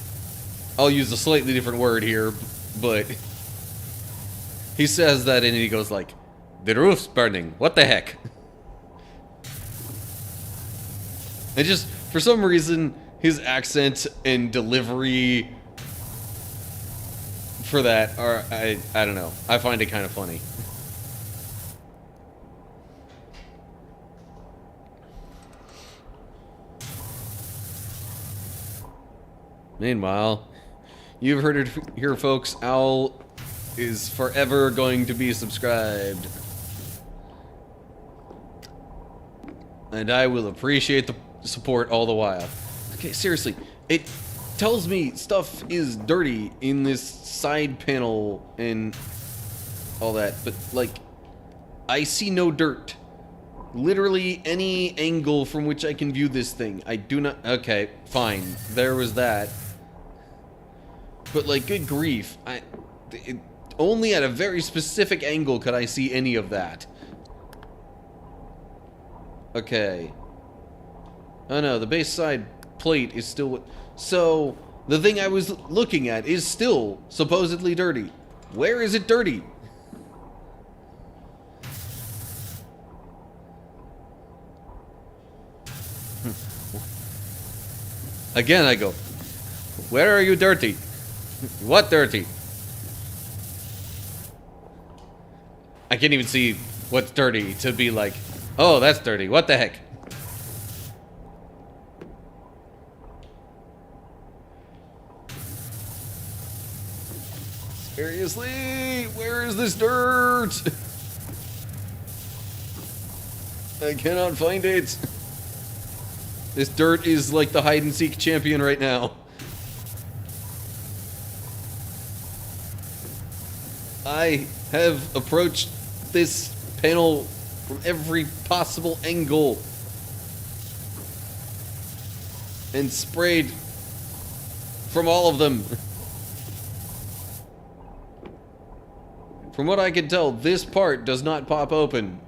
I'll use a slightly different word here, but he says that and he goes like, "The roof's burning. What the heck?" And just, for some reason, his accent and delivery for that are, I don't know. I find it kind of funny. Meanwhile, you've heard it here, folks. Owl is forever going to be subscribed. And I will appreciate the support all the while. Okay, seriously, it tells me stuff is dirty in this side panel and all that, but, like, I see no dirt. Literally any angle from which I can view this thing. I do not... Okay, fine. There was that. But, like, good grief. Only at a very specific angle could I see any of that. Okay. Oh no, the base side plate is still... So, the thing I was looking at is still supposedly dirty. Where is it dirty? Again, I go, "Where are you dirty? What dirty?" I can't even see what's dirty to be like, "Oh, that's dirty. What the heck?" Seriously? Where is this dirt? I cannot find it. This dirt is like the hide-and-seek champion right now. I have approached this panel from every possible angle and sprayed from all of them. From what I can tell, this part does not pop open.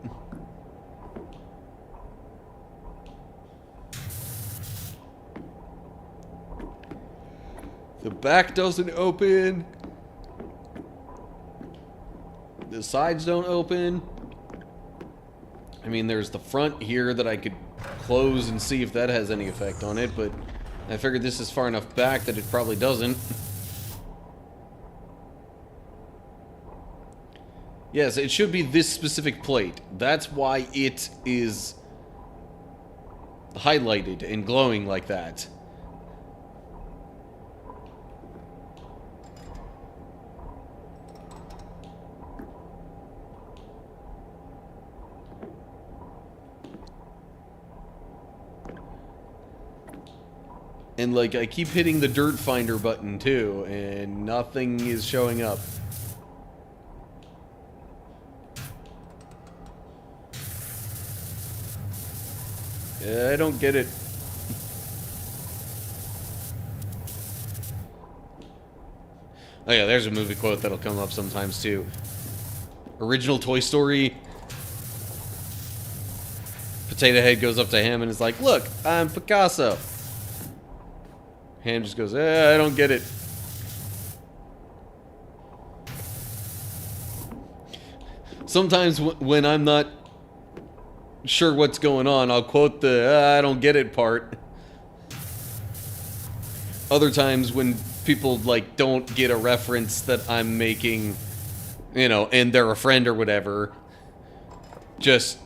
The back doesn't open. The sides don't open. I mean, there's the front here that I could close and see if that has any effect on it, but I figured this is far enough back that it probably doesn't. Yes, it should be this specific plate. That's why it is highlighted and glowing like that. And, like, I keep hitting the dirt finder button, too, and nothing is showing up. I don't get it. Oh yeah, there's a movie quote that'll come up sometimes, too. Original Toy Story. Potato Head goes up to him and is like, "Look, I'm Picasso." Ham just goes, I don't get it. Sometimes when I'm not sure what's going on, I'll quote the I don't get it part. Other times when people, like, don't get a reference that I'm making, you know, and they're a friend or whatever, just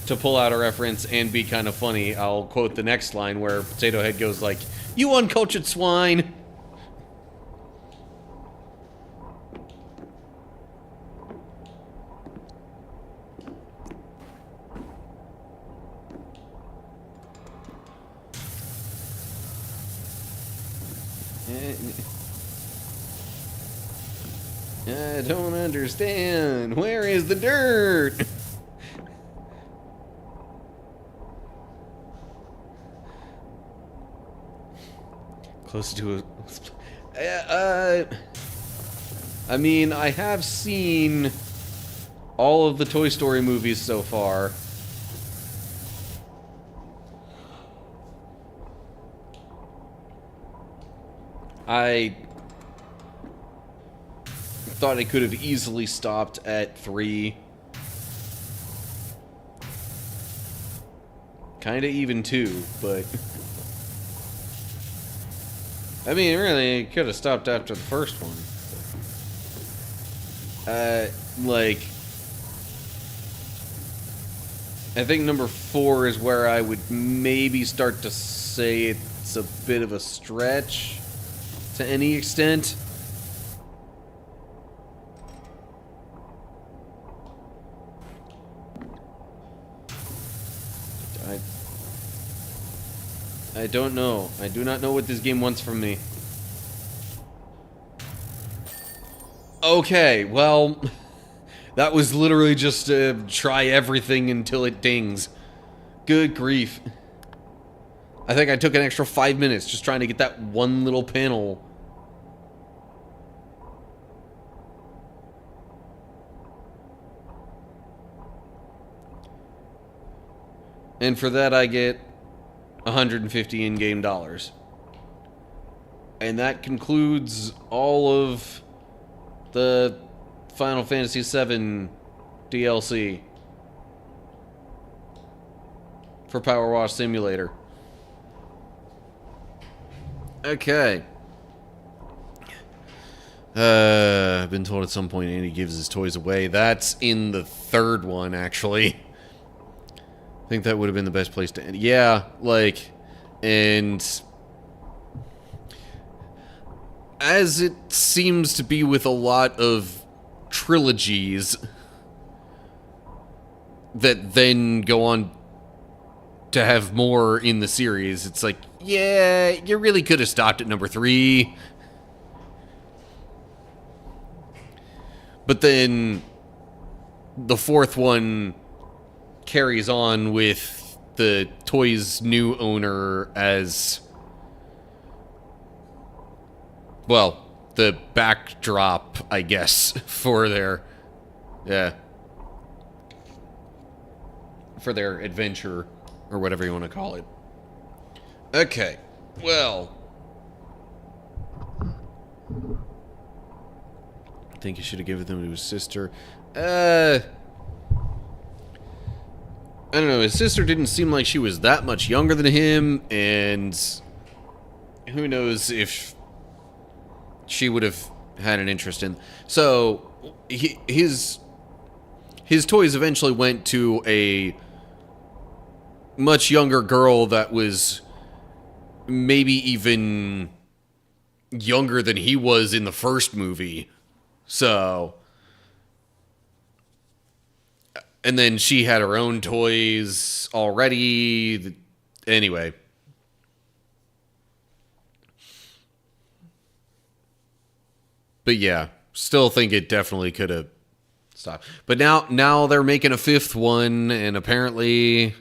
to pull out a reference and be kind of funny, I'll quote the next line where Potato Head goes like, "You uncultured swine!" I don't understand. Where is the dirt? Close to a... I mean, I have seen all of the Toy Story movies so far. I thought I could have easily stopped at 3. Kinda even 2, but... I mean, really, it could have stopped after the first one. Like... I think number 4 is where I would maybe start to say it's a bit of a stretch to any extent. I don't know. I do not know what this game wants from me. Okay, well, that was literally just try everything until it dings. Good grief. I think I took an extra 5 minutes just trying to get that one little panel. And for that I get 150 in-game dollars. And that concludes all of the Final Fantasy VII DLC for PowerWash Simulator. Okay. I've been told at some point Andy gives his toys away. That's in the third one, actually. I think that would have been the best place to end. Yeah, like, and as it seems to be with a lot of trilogies that then go on to have more in the series, it's like, yeah, you really could have stopped at number 3. But then the 4th one carries on with the toy's new owner as, well, the backdrop, I guess, for their, for their adventure, or whatever you want to call it. Okay, well, I think he should have given them to his sister. I don't know, his sister didn't seem like she was that much younger than him, and who knows if she would have had an interest in. So, his toys eventually went to a much younger girl that was maybe even younger than he was in the first movie. So, and then she had her own toys already. Anyway. But yeah, still think it definitely could have stopped. But now they're making a 5th one, and apparently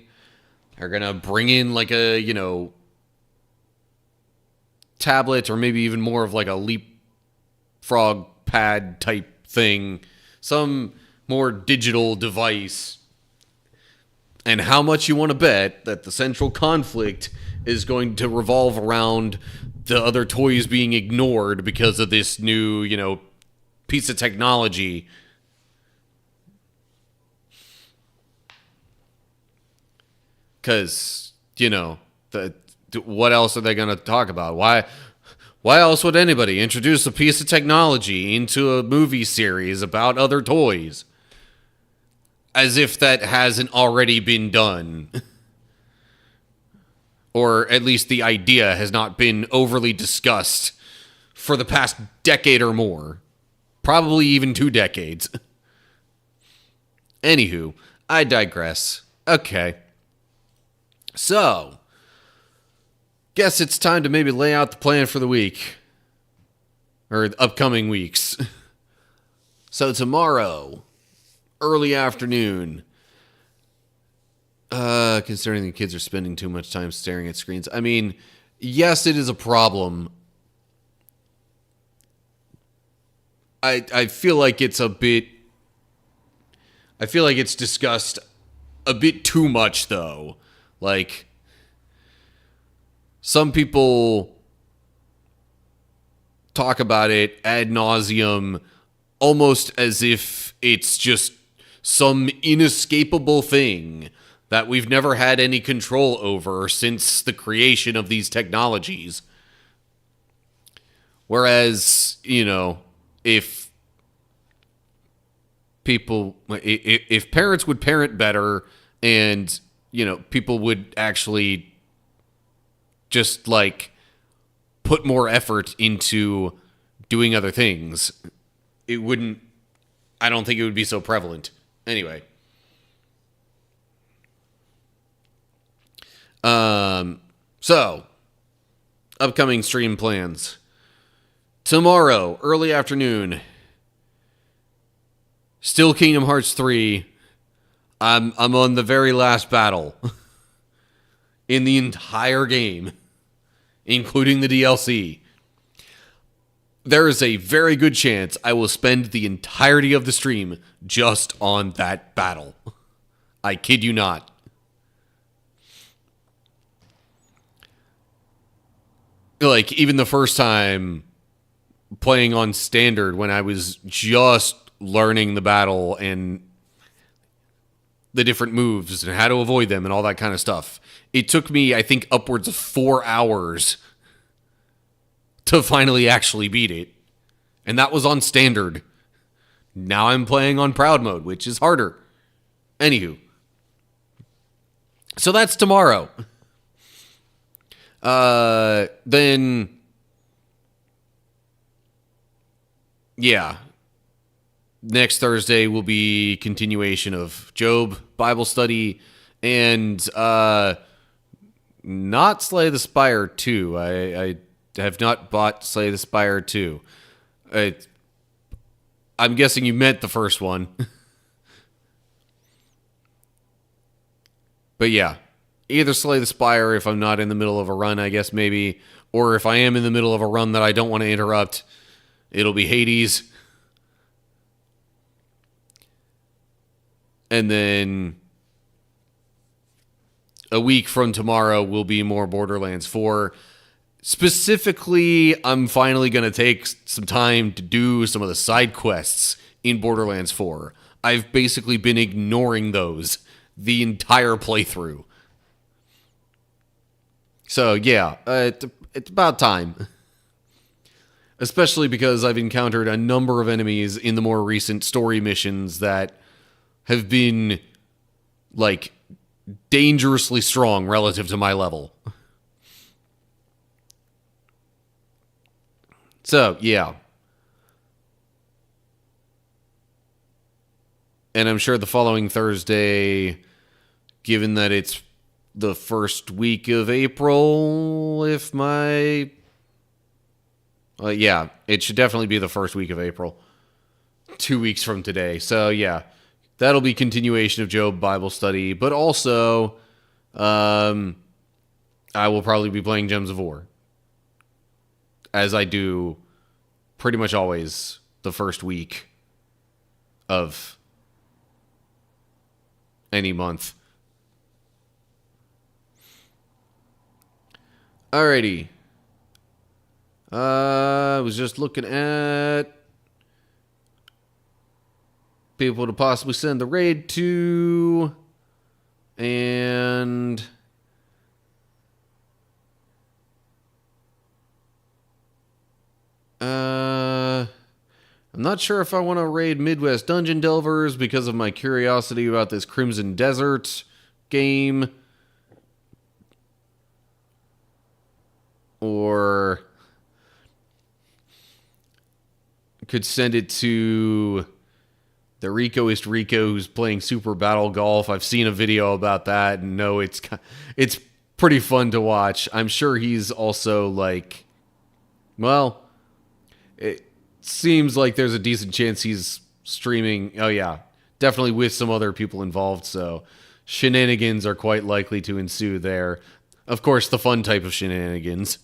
they're gonna bring in like a, tablet, or maybe even more of like a leapfrog pad type thing. Some more digital device. And how much you want to bet that the central conflict is going to revolve around the other toys being ignored because of this new, piece of technology. Because, what else are they going to talk about? Why else would anybody introduce a piece of technology into a movie series about other toys? As if that hasn't already been done. Or at least the idea has not been overly discussed for the past decade or more. Probably even 2 decades. Anywho, I digress. Okay. So, guess it's time to maybe lay out the plan for the week. Or upcoming weeks. So tomorrow, early afternoon, considering the kids are spending too much time staring at screens. I mean, yes, it is a problem. I feel like it's a bit... I feel like it's discussed a bit too much, though. Like, some people talk about it ad nauseum, almost as if it's just some inescapable thing that we've never had any control over since the creation of these technologies. Whereas, if parents would parent better, and, people would actually just, put more effort into doing other things, I don't think it would be so prevalent. Anyway. So, upcoming stream plans. Tomorrow, early afternoon, still Kingdom Hearts 3. I'm on the very last battle in the entire game, including the DLC. There is a very good chance I will spend the entirety of the stream just on that battle. I kid you not. Even the first time playing on standard, when I was just learning the battle and the different moves and how to avoid them and all that kind of stuff, it took me, I think, upwards of 4 hours to finally actually beat it. And that was on standard. Now I'm playing on proud mode, which is harder. Anywho. So that's tomorrow. Then yeah, next Thursday will be continuation of Job Bible study and not Slay the Spire 2. I have not bought Slay the Spire 2. I'm guessing you meant the first one. But yeah, either Slay the Spire if I'm not in the middle of a run, I guess maybe, or if I am in the middle of a run that I don't want to interrupt, it'll be Hades. And then a week from tomorrow will be more Borderlands 4. Specifically, I'm finally going to take some time to do some of the side quests in Borderlands 4. I've basically been ignoring those the entire playthrough. So, yeah, it's about time. Especially because I've encountered a number of enemies in the more recent story missions that have been, like, dangerously strong relative to my level. So, yeah. And I'm sure the following Thursday, given that it's the first week of April, if my... yeah, it should definitely be the first week of April. 2 weeks from today. So, yeah. That'll be continuation of Job Bible study. But also, I will probably be playing Gems of War. As I do pretty much always the first week of any month. Alrighty. I was just looking at people to possibly send the raid to, and I'm not sure if I want to raid Midwest Dungeon Delvers because of my curiosity about this Crimson Desert game, or could send it to the Ricoist Rico who's playing Super Battle Golf. I've seen a video about that and know it's pretty fun to watch. I'm sure he's also like, well, it seems like there's a decent chance he's streaming. Oh yeah, definitely with some other people involved. So shenanigans are quite likely to ensue there. Of course, the fun type of shenanigans.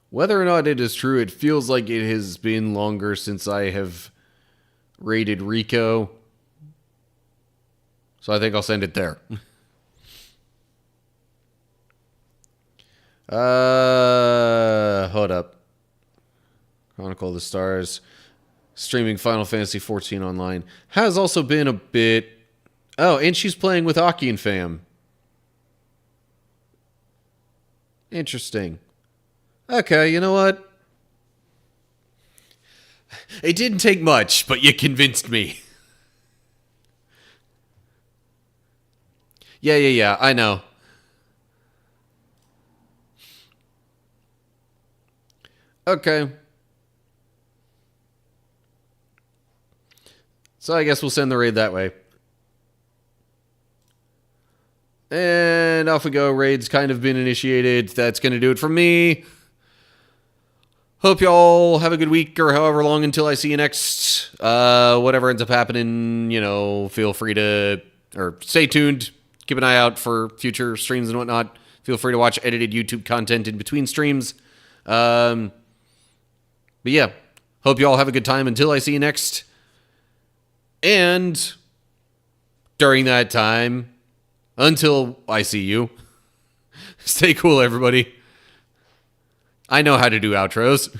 Whether or not it is true, it feels like it has been longer since I have raided Rico. So I think I'll send it there. Hold up. Chronicle of the Stars. Streaming Final Fantasy XIV online. Has also been a bit... Oh, and she's playing with Aki and Fam. Interesting. Okay, you know what? It didn't take much, but you convinced me. Yeah, I know. Okay. So I guess we'll send the raid that way. And off we go. Raid's kind of been initiated. That's going to do it for me. Hope y'all have a good week or however long until I see you next. Whatever ends up happening, feel free to, or stay tuned. Keep an eye out for future streams and whatnot. Feel free to watch edited YouTube content in between streams. But yeah, hope y'all have a good time until I see you next. And during that time, until I see you, stay cool, everybody. I know how to do outros.